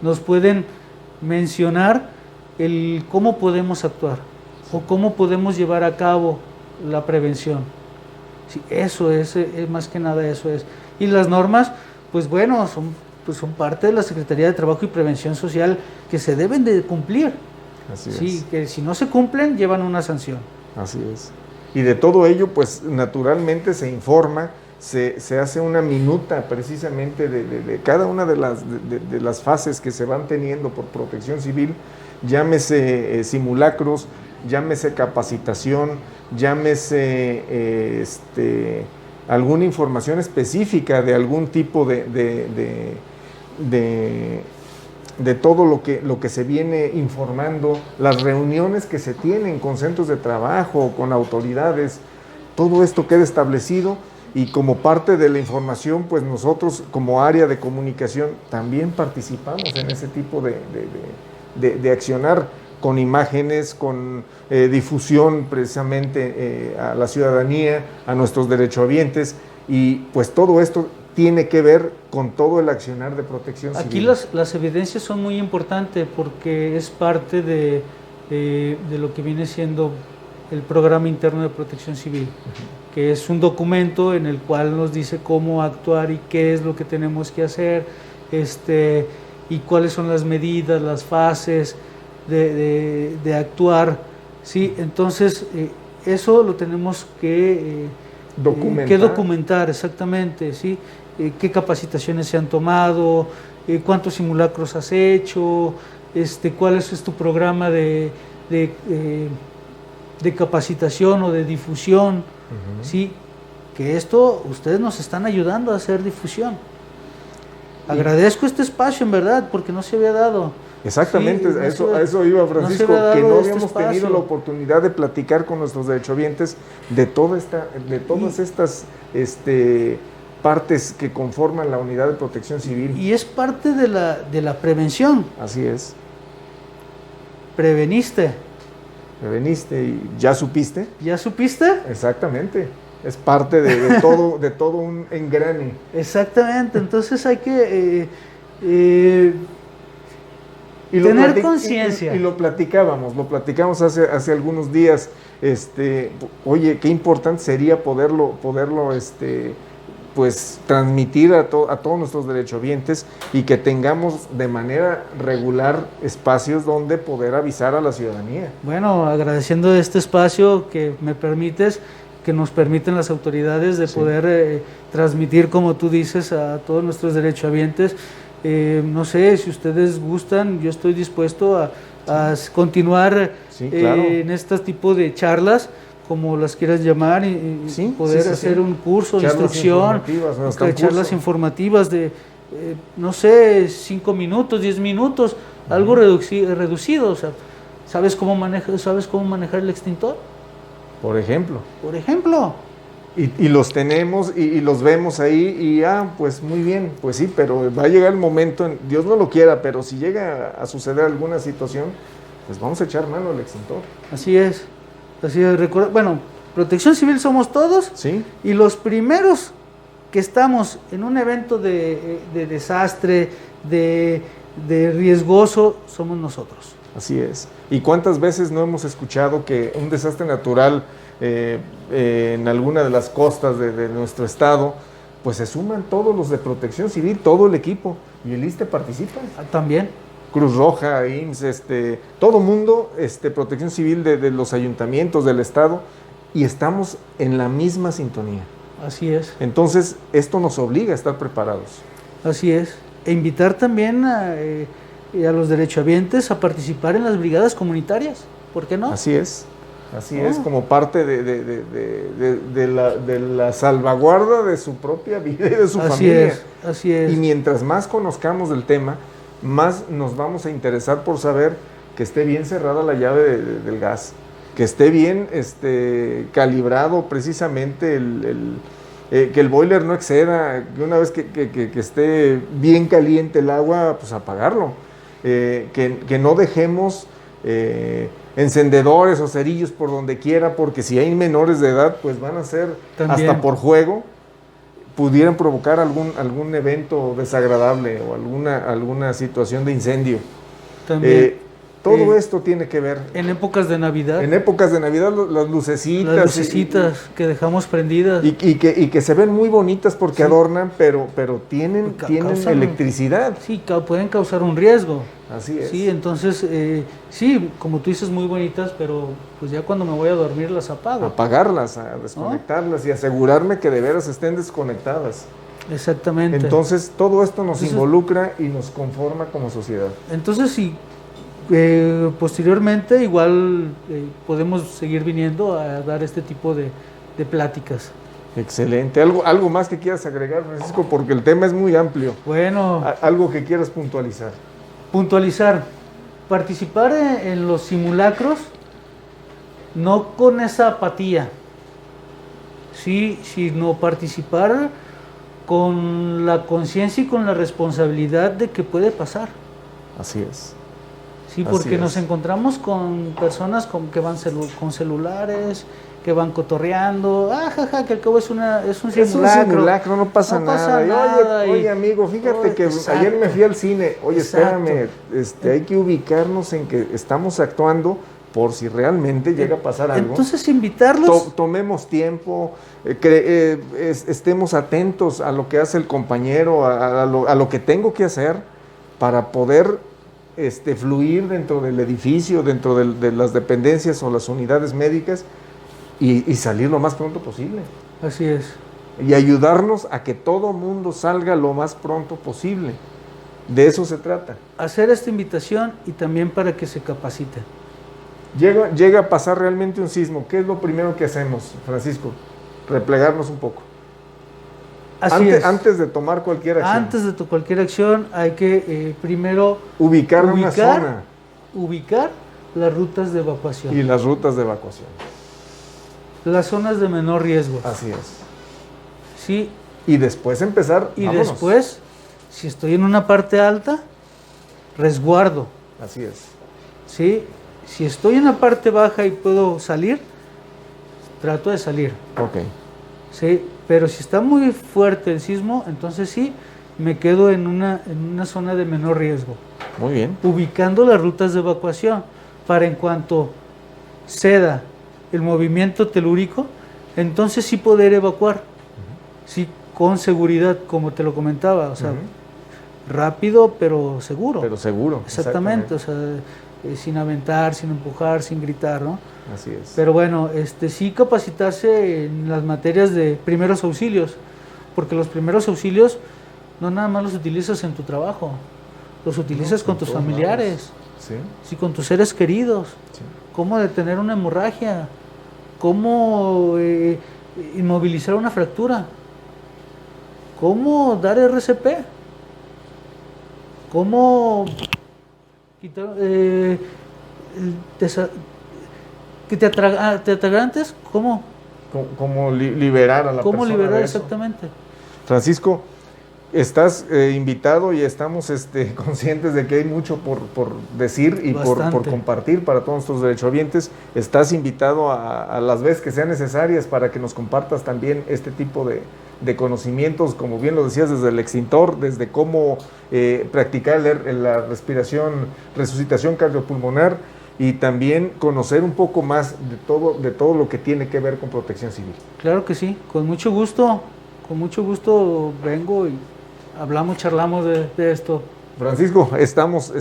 nos pueden mencionar cómo podemos actuar, sí, o cómo podemos llevar a cabo la prevención. Sí, eso es más que nada eso es. Y las normas, pues bueno, son parte de la Secretaría de Trabajo y Prevención Social, que se deben de cumplir. Así es. Que si no se cumplen, llevan una sanción. Así es. Y de todo ello, pues naturalmente se informa, se hace una minuta precisamente de cada una de las fases que se van teniendo por Protección Civil, llámese simulacros, llámese capacitación, llámese alguna información específica de algún tipo de todo lo que se viene informando, las reuniones que se tienen con centros de trabajo, con autoridades, todo esto queda establecido. Y como parte de la información, pues nosotros como área de comunicación también participamos en ese tipo de accionar con imágenes, con difusión precisamente a la ciudadanía, a nuestros derechohabientes, y pues todo esto tiene que ver con todo el accionar de Protección Civil. Aquí las evidencias son muy importantes, porque es parte de lo que viene siendo el Programa Interno de Protección Civil, que es un documento en el cual nos dice cómo actuar y qué es lo que tenemos que hacer, y cuáles son las medidas, las fases de actuar, ¿sí? Entonces, eso lo tenemos que documentar exactamente, ¿sí? Qué capacitaciones se han tomado, cuántos simulacros has hecho, cuál es tu programa de capacitación o de difusión, ¿sí? Que ustedes nos están ayudando a hacer difusión. Agradezco este espacio, en verdad, porque no se había dado. Exactamente, sí, a eso iba, Francisco, que no habíamos tenido la oportunidad de platicar con nuestros derechohabientes de todas estas partes que conforman la Unidad de Protección Civil. Y es parte de la prevención. Así es. Preveniste y ya supiste. ¿Ya supiste? Exactamente. Es parte de todo un engrane. Exactamente, entonces hay que tener conciencia. Y lo platicamos hace algunos días. Oye, qué importante sería poderlo pues transmitir a todos nuestros derechohabientes y que tengamos de manera regular espacios donde poder avisar a la ciudadanía. Bueno, agradeciendo este espacio que nos permiten las autoridades de poder transmitir, como tú dices, a todos nuestros derechohabientes. No sé, si ustedes gustan, yo estoy dispuesto a continuar claro. En este tipo de charlas, como las quieras llamar, y poder hacer un curso de instrucción, charlas informativas de, no sé, 5 minutos, 10 minutos, algo reducido. O sea, ¿sabes cómo manejar el extintor? Por ejemplo. Y los tenemos y los vemos ahí y pues muy bien, pues sí, pero va a llegar el momento, Dios no lo quiera, pero si llega a suceder alguna situación, pues vamos a echar mano al extintor. Así es. Bueno, Protección Civil somos todos, ¿sí? Y los primeros que estamos en un evento de desastre, de riesgoso, somos nosotros. Así es. ¿Y cuántas veces no hemos escuchado que un desastre natural en alguna de las costas de nuestro estado, pues se suman todos los de Protección Civil, todo el equipo, y el ISSSTE participa? También. Cruz Roja, IMSS, todo mundo, Protección Civil de los ayuntamientos, del estado, y estamos en la misma sintonía. Así es. Entonces, esto nos obliga a estar preparados. Así es. E invitar también a los derechohabientes a participar en las brigadas comunitarias. ¿Por qué no? Así es. Así es, como parte de la salvaguarda de su propia vida y de su familia. Así es. Y mientras más conozcamos del tema, más nos vamos a interesar por saber que esté bien cerrada la llave del gas, que esté bien calibrado precisamente que el boiler no exceda, que una vez que esté bien caliente el agua, pues apagarlo, que no dejemos encendedores o cerillos por donde quiera, porque si hay menores de edad, pues van a ser también, hasta por juego, pudieran provocar algún evento desagradable o alguna situación de incendio. También. Todo esto tiene que ver. En épocas de Navidad. En épocas de Navidad, las lucecitas. Las lucecitas que dejamos prendidas. Y que se ven muy bonitas porque adornan, pero tienen electricidad. Sí, pueden causar un riesgo. Así es. Sí, entonces, sí, como tú dices, muy bonitas, pero pues ya cuando me voy a dormir las apago. Apagarlas, a desconectarlas, ¿no? Y asegurarme que de veras estén desconectadas. Exactamente. Entonces, todo esto nos involucra y nos conforma como sociedad. Entonces, sí. Posteriormente igual podemos seguir viniendo a dar este tipo de pláticas. Excelente. ¿Algo más que quieras agregar, Francisco? Porque el tema es muy amplio. Bueno. Algo que quieras puntualizar. Participar en los simulacros, no con esa apatía, sí, sino participar con la conciencia y con la responsabilidad de que puede pasar. Así es. Sí, porque nos encontramos con personas que van con celulares, que van cotorreando, que al cabo es un simulacro. Es un simulacro, no pasa nada. Oye, amigo, fíjate que ayer me fui al cine. Oye, espérame, hay que ubicarnos en que estamos actuando por si realmente llega a pasar algo. Entonces, invitarlos. Tomemos tiempo, estemos atentos a lo que hace el compañero, a lo que tengo que hacer para poder fluir dentro del edificio, dentro de las dependencias o las unidades médicas y salir lo más pronto posible. Así es. Y ayudarnos a que todo mundo salga lo más pronto posible. De eso se trata. Hacer esta invitación y también para que se capaciten. Llega a pasar realmente un sismo. ¿Qué es lo primero que hacemos, Francisco? Replegarnos un poco. Antes de tomar cualquier acción. Antes de cualquier acción hay que primero ubicar una zona. Ubicar las rutas de evacuación. Y las rutas de evacuación. Las zonas de menor riesgo. Así es. Sí. Y después empezar. Y vámonos. Después, si estoy en una parte alta, resguardo. Así es. Sí. Si estoy en la parte baja y puedo salir, trato de salir. Ok. Sí, pero si está muy fuerte el sismo, entonces sí, me quedo en una zona de menor riesgo, Muy bien. ubicando las rutas de evacuación para en cuanto ceda el movimiento telúrico, entonces sí poder evacuar, sí, con seguridad, como te lo comentaba, o sea, rápido pero seguro. Pero seguro. Exactamente, o sea, sin aventar, sin empujar, sin gritar, ¿no? Así es. Pero bueno, sí capacitarse en las materias de primeros auxilios, porque los primeros auxilios no nada más los utilizas en tu trabajo, los utilizas con tus familiares, Sí. sí, con tus seres queridos. Sí. Cómo detener una hemorragia, cómo inmovilizar una fractura, cómo dar RCP, cómo quitar, que te atragantes, cómo Como liberar a la cómo persona liberar de eso. exactamente. Francisco, estás invitado y estamos conscientes de que hay mucho por decir y por compartir para todos nuestros derechohabientes. Estás invitado a las veces que sean necesarias para que nos compartas también este tipo de conocimientos, como bien lo decías, desde el extintor, desde cómo practicar la respiración, resucitación cardiopulmonar, y también conocer un poco más de todo lo que tiene que ver con protección civil. Claro que sí, con mucho gusto vengo y hablamos, charlamos de esto. Francisco, estamos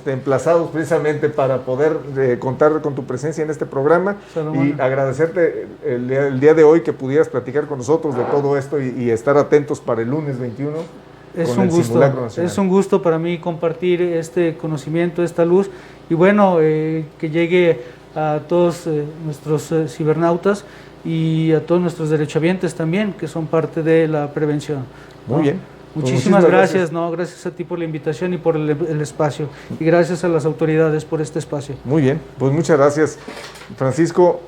emplazados precisamente para poder contar con tu presencia en este programa. Salomón, y agradecerte el día de hoy que pudieras platicar con nosotros de todo esto y estar atentos para el lunes 21. Es un gusto para mí compartir este conocimiento, esta luz, y bueno, que llegue a todos nuestros cibernautas y a todos nuestros derechohabientes también, que son parte de la prevención. Muy bien. Muchísimas gracias, gracias a ti por la invitación y por el espacio, y gracias a las autoridades por este espacio. Muy bien, pues muchas gracias, Francisco.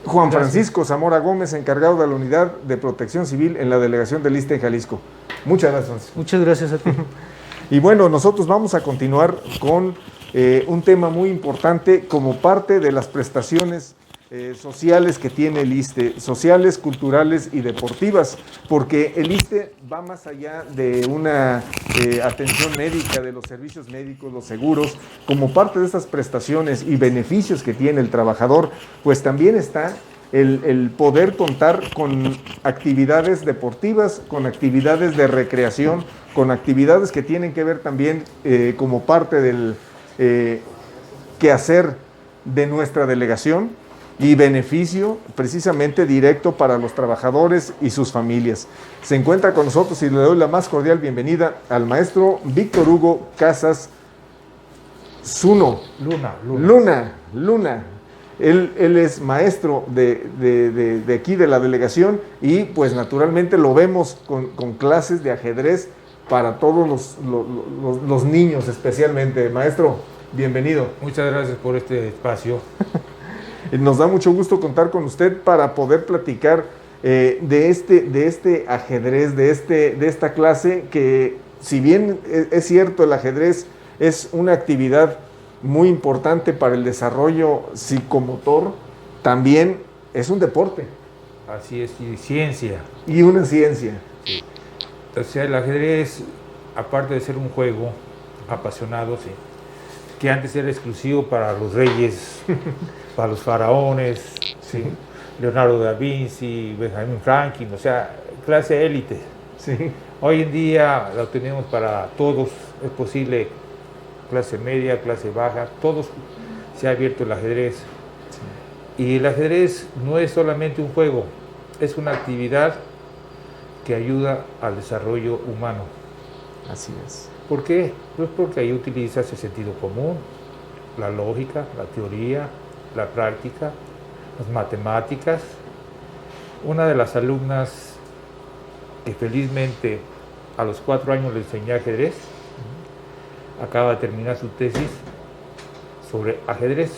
Juan Francisco Zamora Gómez, encargado de la Unidad de Protección Civil en la Delegación del ISSSTE en Jalisco. Muchas gracias, Francisco. Muchas gracias a ti. Y bueno, nosotros vamos a continuar con un tema muy importante como parte de las prestaciones sociales que tiene el ISSSTE, sociales, culturales y deportivas, porque el ISSSTE va más allá de una atención médica, de los servicios médicos, los seguros. Como parte de estas prestaciones y beneficios que tiene el trabajador, pues también está el poder contar con actividades deportivas, con actividades de recreación, con actividades que tienen que ver también como parte del quehacer de nuestra delegación, y beneficio precisamente directo para los trabajadores y sus familias. Se encuentra con nosotros y le doy la más cordial bienvenida al maestro Víctor Hugo Casas Zuno. Luna. Él es maestro de aquí de la delegación, y pues naturalmente lo vemos con clases de ajedrez para todos los niños especialmente. Maestro, bienvenido. Muchas gracias por este espacio. Nos da mucho gusto contar con usted para poder platicar de este ajedrez, de esta clase que, si bien es cierto, el ajedrez es una actividad muy importante para el desarrollo psicomotor, también es un deporte. Así es, y ciencia. Y una ciencia. Sí. O sea, el ajedrez, aparte de ser un juego apasionado, sí, que antes era exclusivo para los reyes, para los faraones, ¿sí? Leonardo da Vinci, Benjamin Franklin, o sea, clase élite. Sí. Hoy en día lo tenemos para todos, es posible, clase media, clase baja, todos se ha abierto el ajedrez. Sí. Y el ajedrez no es solamente un juego, es una actividad que ayuda al desarrollo humano. Así es. ¿Por qué? Pues porque ahí utilizas el sentido común, la lógica, la teoría, la práctica, las matemáticas. Una de las alumnas que felizmente a los 4 años le enseñé ajedrez, acaba de terminar su tesis sobre ajedrez.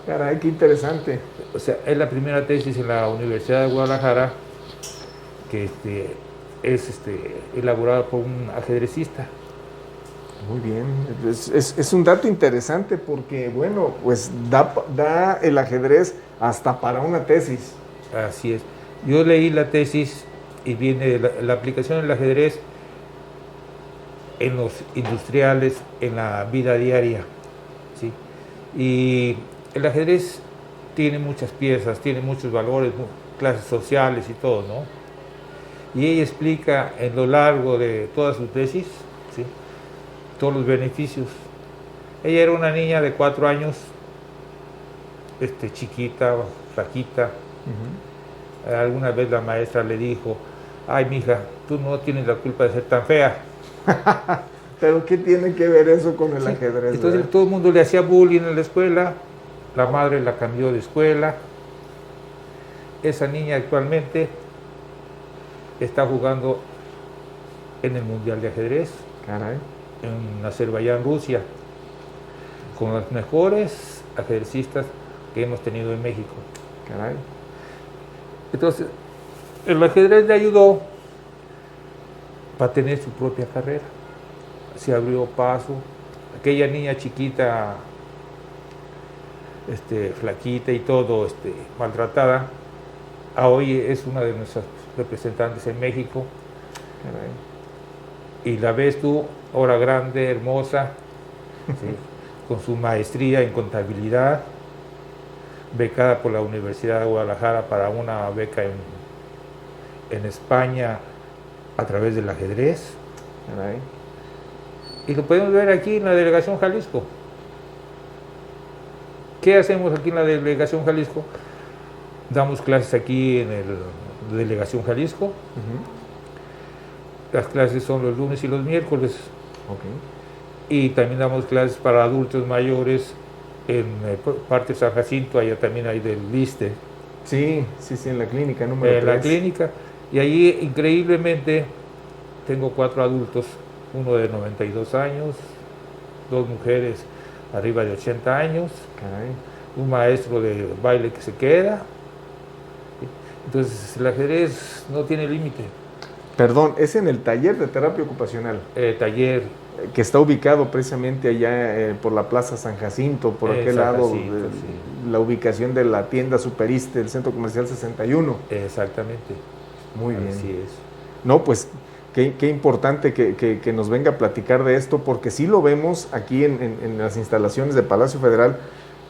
Caray, qué interesante. O sea, es la primera tesis en la Universidad de Guadalajara que es elaborada por un ajedrecista. Muy bien, es un dato interesante porque, bueno, pues da el ajedrez hasta para una tesis. Así es. Yo leí la tesis y viene la aplicación del ajedrez en los industriales, en la vida diaria, ¿sí? Y el ajedrez tiene muchas piezas, tiene muchos valores, clases sociales y todo, ¿no? Y ella explica en lo largo de toda su tesis, ¿sí?, todos los beneficios. Ella era una niña de 4 años, chiquita, flaquita. Alguna vez la maestra le dijo: ay, mija, tú no tienes la culpa de ser tan fea. Pero ¿qué tiene que ver eso con el ajedrez? Entonces ¿verdad? todo el mundo le hacía bullying en la escuela, la madre la cambió de escuela. Esa niña actualmente está jugando en el Mundial de Ajedrez, Caray. en Azerbaiyán, Rusia, con los mejores ajedrecistas que hemos tenido en México. Caray. Entonces, el ajedrez le ayudó para tener su propia carrera. Se abrió paso. Aquella niña chiquita, flaquita y todo, maltratada, a hoy es una de nuestras representantes en México. Caray. Y la ves tú, ahora grande, hermosa, ¿sí?, con su maestría en contabilidad, becada por la Universidad de Guadalajara para una beca en España a través del ajedrez. Caray. Y lo podemos ver aquí en la delegación Jalisco. ¿Qué hacemos aquí en la delegación Jalisco? Damos clases aquí en la delegación Jalisco. Las clases son los lunes y los miércoles. Okay. Y también damos clases para adultos mayores en Parque San Jacinto, allá también hay del ISSSTE. Sí, en la clínica número 3. En la clínica. Y allí, increíblemente, tengo 4 adultos, uno de 92 años, 2 mujeres arriba de 80 años, Caray. un maestro de baile que se queda. Entonces, el ajedrez no tiene límite. Perdón, es en el taller de terapia ocupacional, Taller. que está ubicado precisamente allá por la Plaza San Jacinto, por aquel San lado, Jacinto, sí. la ubicación de la tienda Superiste, del Centro Comercial 61. Exactamente. Muy bien. Así es. No, pues qué importante que nos venga a platicar de esto, porque sí lo vemos aquí en las instalaciones de Palacio Federal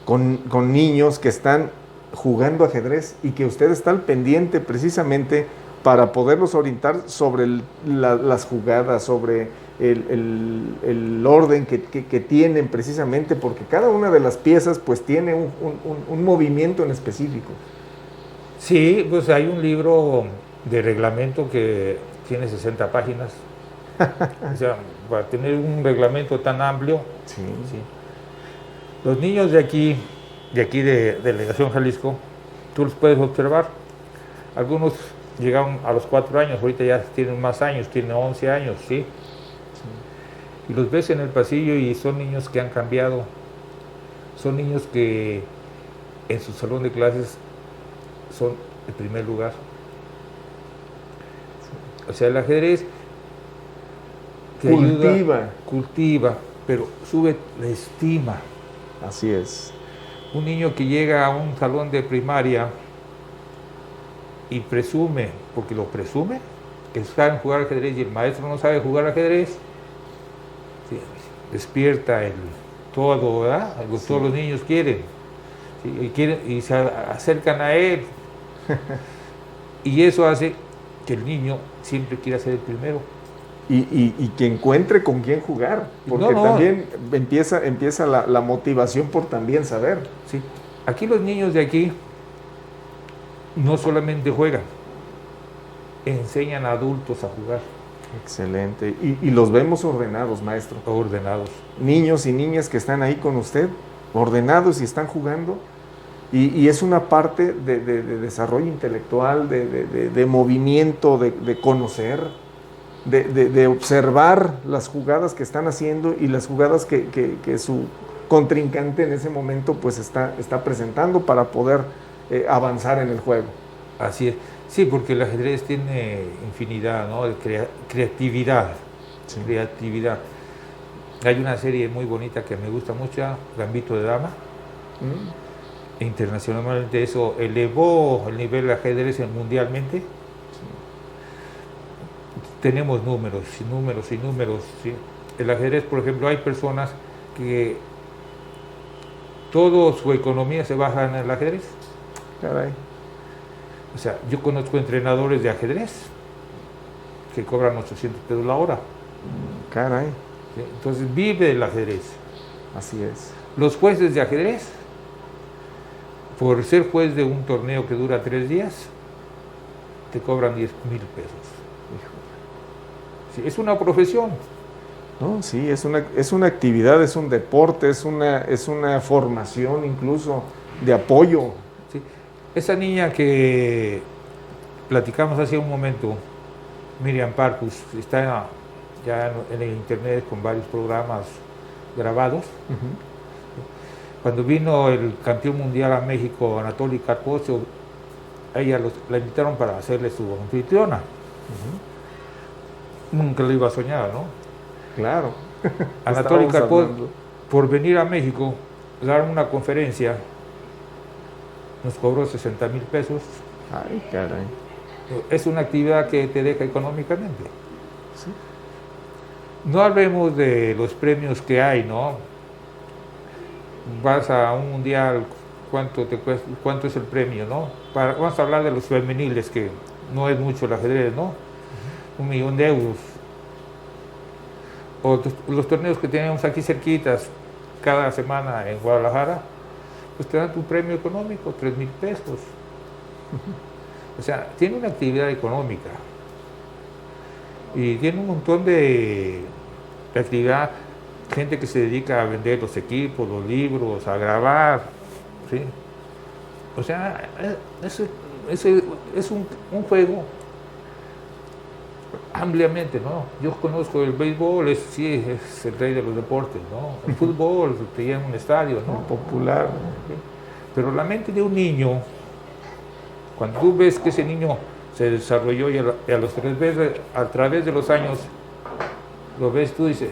con niños que están jugando ajedrez y que usted está al pendiente precisamente para poderlos orientar sobre las jugadas, sobre el orden que tienen precisamente, porque cada una de las piezas pues tiene un movimiento en específico. Sí, pues hay un libro de reglamento que tiene 60 páginas. O sea, para tener un reglamento tan amplio. Sí. Sí. Los niños de aquí de Delegación Jalisco, tú los puedes observar. Algunos llegaron a los 4 años, ahorita ya tienen más años, tienen 11 años, ¿sí? Y los ves en el pasillo y son niños que han cambiado. Son niños que en su salón de clases son el primer lugar. O sea, el ajedrez te ayuda, cultiva, pero sube la estima. Así es. Un niño que llega a un salón de primaria y presume, porque lo presume, que saben jugar ajedrez y el maestro no sabe jugar ajedrez, sí, despierta todo, ¿verdad? Sí. Todos los niños quieren, ¿sí? y se acercan a él. Y eso hace que el niño siempre quiera ser el primero. Y que encuentre con quién jugar, porque también empieza la motivación por también saber. Sí. Aquí los niños de aquí no solamente juegan, enseñan a adultos a jugar. Excelente. Y los vemos ordenados, maestro. Ordenados. Niños y niñas que están ahí con usted, ordenados y están jugando. Y es una parte de desarrollo intelectual, de movimiento, de conocer, de observar las jugadas que están haciendo y las jugadas que su contrincante en ese momento pues está presentando para poder avanzar en el juego. Así es. Sí, porque el ajedrez tiene infinidad, ¿no?, de creatividad. Sí. Creatividad. Hay una serie muy bonita que me gusta mucho, Gambito de Dama. internacionalmente eso elevó el nivel de ajedrez mundialmente. Tenemos números y números y números, ¿sí? El ajedrez, por ejemplo, hay personas que toda su economía se basa en el ajedrez. Caray. O sea, yo conozco entrenadores de ajedrez que cobran 800 pesos la hora. Caray. ¿Sí? Entonces vive el ajedrez. Así es. Los jueces de ajedrez, por ser juez de un torneo que dura 3 días, te cobran 10,000 pesos. Sí, es una profesión. No, sí, es una actividad, es un deporte, es una formación incluso de apoyo. ¿Sí? Esa niña que platicamos hace un momento, Miriam Parcus, está ya en el internet con varios programas grabados. Cuando vino el campeón mundial a México, Anatoly Karpov, ella la invitaron para hacerle su anfitriona. Nunca lo iba a soñar, ¿no? Claro. Anatoly Karpov, por venir a México, dar una conferencia, nos cobró 60,000 pesos. Ay, caray. Es una actividad que te deja económicamente. Sí. No hablemos de los premios que hay, ¿no? Vas a un mundial, ¿cuánto te cuesta, cuánto es el premio, no? Vamos a hablar de los femeniles, que no es mucho el ajedrez, ¿no? 1,000,000 de euros. O los torneos que tenemos aquí cerquitas, cada semana en Guadalajara, pues te dan tu premio económico, 3,000 pesos. O sea, tiene una actividad económica. Y tiene un montón de actividad, gente que se dedica a vender los equipos, los libros, a grabar, ¿sí? O sea, es un juego ampliamente, ¿no? Yo conozco el béisbol, sí, es el rey de los deportes, ¿no? El fútbol, te lleva a un estadio, ¿no? Popular. ¿Sí? Pero la mente de un niño, cuando tú ves que ese niño se desarrolló y a los 3 veces, a través de los años, lo ves tú y dices,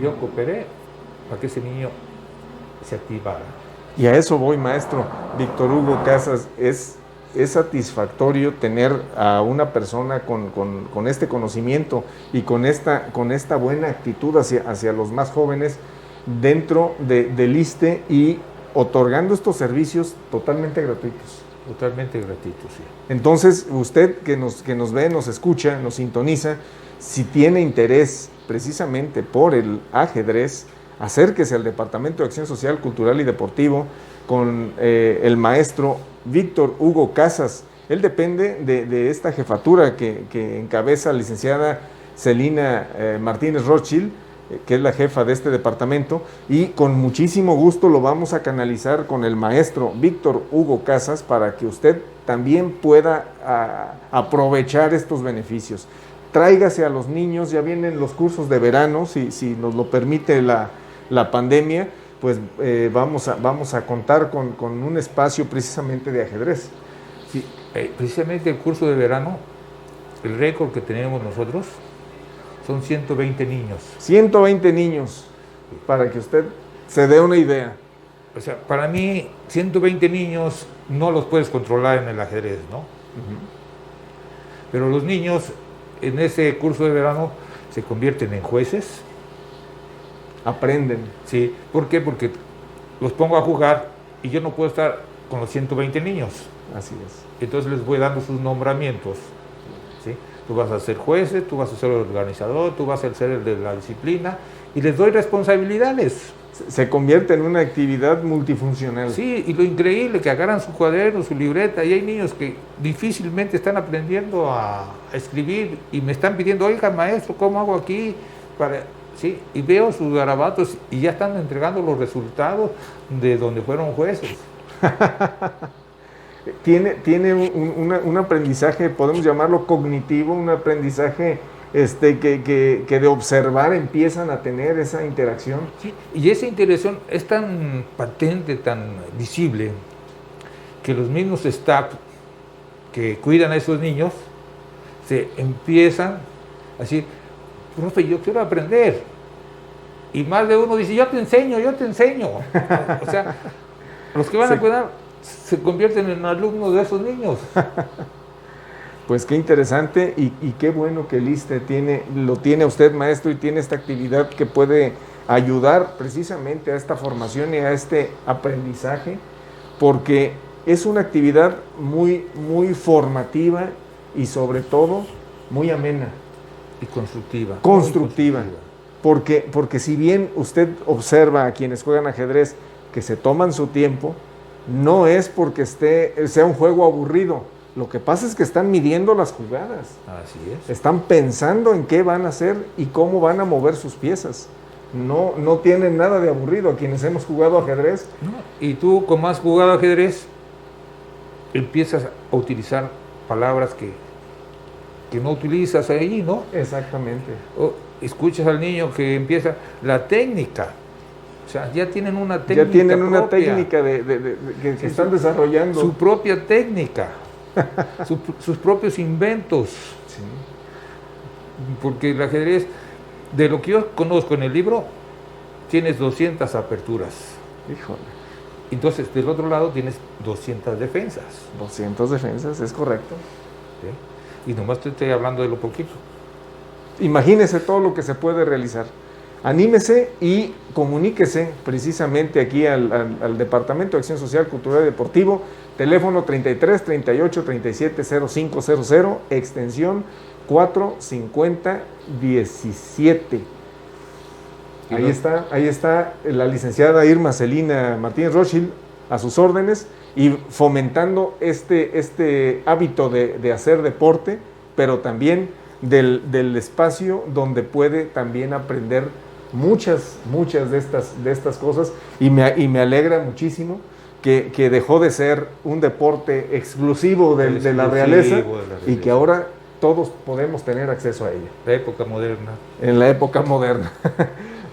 yo cooperé para que ese niño se activara. Y a eso voy, maestro. Víctor Hugo Casas, es satisfactorio tener a una persona con este conocimiento y con esta buena actitud hacia los más jóvenes dentro del ISSSTE y otorgando estos servicios totalmente gratuitos. Totalmente gratuito, sí. Entonces, usted que nos ve, nos escucha, nos sintoniza, si tiene interés precisamente por el ajedrez, acérquese al Departamento de Acción Social, Cultural y Deportivo con el maestro Víctor Hugo Casas. Él depende de esta jefatura que encabeza la licenciada Celina Martínez Rothschild, que es la jefa de este departamento, y con muchísimo gusto lo vamos a canalizar con el maestro Víctor Hugo Casas para que usted también pueda aprovechar estos beneficios. Tráigase a los niños, ya vienen los cursos de verano, si nos lo permite la pandemia, pues vamos a contar con un espacio precisamente de ajedrez. Sí, precisamente el curso de verano, el récord que tenemos nosotros, son 120 niños. 120 niños, para que usted se dé una idea. O sea, para mí, 120 niños no los puedes controlar en el ajedrez, ¿no? Pero los niños en ese curso de verano se convierten en jueces. Aprenden. Sí, ¿por qué? Porque los pongo a jugar y yo no puedo estar con los 120 niños. Así es. Entonces les voy dando sus nombramientos, ¿sí? Tú vas a ser juez, tú vas a ser el organizador, tú vas a ser el de la disciplina y les doy responsabilidades. Se convierte en una actividad multifuncional. Sí, y lo increíble que agarran su cuaderno, su libreta, y hay niños que difícilmente están aprendiendo a escribir y me están pidiendo, oiga maestro, ¿cómo hago aquí? Sí, y veo sus garabatos y ya están entregando los resultados de donde fueron jueces. Tiene un aprendizaje, podemos llamarlo cognitivo, un aprendizaje que de observar empiezan a tener esa interacción. Sí, y esa interacción es tan patente, tan visible, que los mismos staff que cuidan a esos niños se empiezan a decir, profe, yo quiero aprender. Y más de uno dice, yo te enseño. O sea, Los que van a cuidar se convierten en alumnos de esos niños. Pues qué interesante y qué bueno que el ISSSTE lo tiene usted, maestro, y tiene esta actividad que puede ayudar precisamente a esta formación y a este aprendizaje, porque es una actividad muy, muy formativa y sobre todo muy amena. Y constructiva. Constructiva. Porque si bien usted observa a quienes juegan ajedrez que se toman su tiempo, no es porque sea un juego aburrido. Lo que pasa es que están midiendo las jugadas. Así es. Están pensando en qué van a hacer y cómo van a mover sus piezas. No tienen nada de aburrido a quienes hemos jugado ajedrez. No. Y tú, como has jugado ajedrez, empiezas a utilizar palabras que no utilizas ahí, ¿no? Exactamente. O escuchas al niño que empieza la técnica. O sea, ya tienen una técnica. Ya tienen una propia, técnica que están desarrollando. su propia técnica, sus propios inventos. Sí. Porque el ajedrez, de lo que yo conozco en el libro, tienes 200 aperturas. Híjole. Entonces, del otro lado tienes 200 defensas. 200 defensas, es correcto. ¿Sí? Y nomás te estoy hablando de lo poquito. Imagínese todo lo que se puede realizar. Anímese y comuníquese precisamente aquí al Departamento de Acción Social, Cultural y Deportivo, teléfono 33 38 37 0500, extensión 45017. Ahí está la licenciada Irma Celina Martínez Rothschild a sus órdenes y fomentando este hábito de hacer deporte, pero también del espacio donde puede también aprender muchas de estas cosas y me alegra muchísimo que dejó de ser un deporte exclusivo de la realeza y que ahora todos podemos tener acceso a ella. La época moderna. En la época moderna.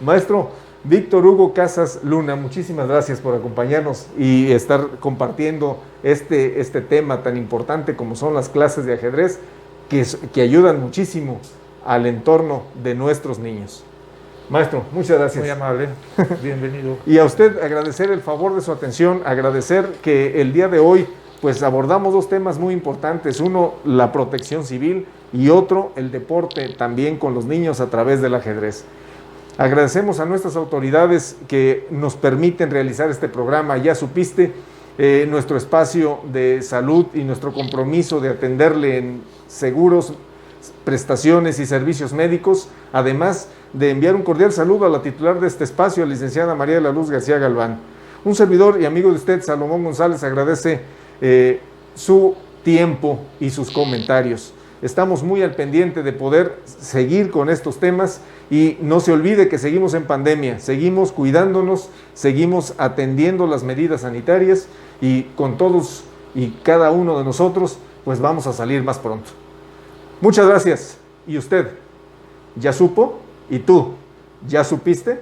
Maestro Víctor Hugo Casas Luna, muchísimas gracias por acompañarnos y estar compartiendo este tema tan importante como son las clases de ajedrez que ayudan muchísimo al entorno de nuestros niños. Maestro, muchas gracias. Muy amable, bienvenido. Y a usted agradecer el favor de su atención, agradecer que el día de hoy pues abordamos dos temas muy importantes, uno la protección civil y otro el deporte también con los niños a través del ajedrez. Agradecemos a nuestras autoridades que nos permiten realizar este programa. Ya supiste, nuestro espacio de salud y nuestro compromiso de atenderle en seguros, prestaciones y servicios médicos, además de enviar un cordial saludo a la titular de este espacio, la licenciada María de la Luz García Galván. Un servidor y amigo de usted, Salomón González, agradece su tiempo y sus comentarios. Estamos muy al pendiente de poder seguir con estos temas y no se olvide que seguimos en pandemia, seguimos cuidándonos, seguimos atendiendo las medidas sanitarias y con todos y cada uno de nosotros pues vamos a salir más pronto. Muchas gracias. ¿Y usted ya supo? ¿Y tú ya supiste?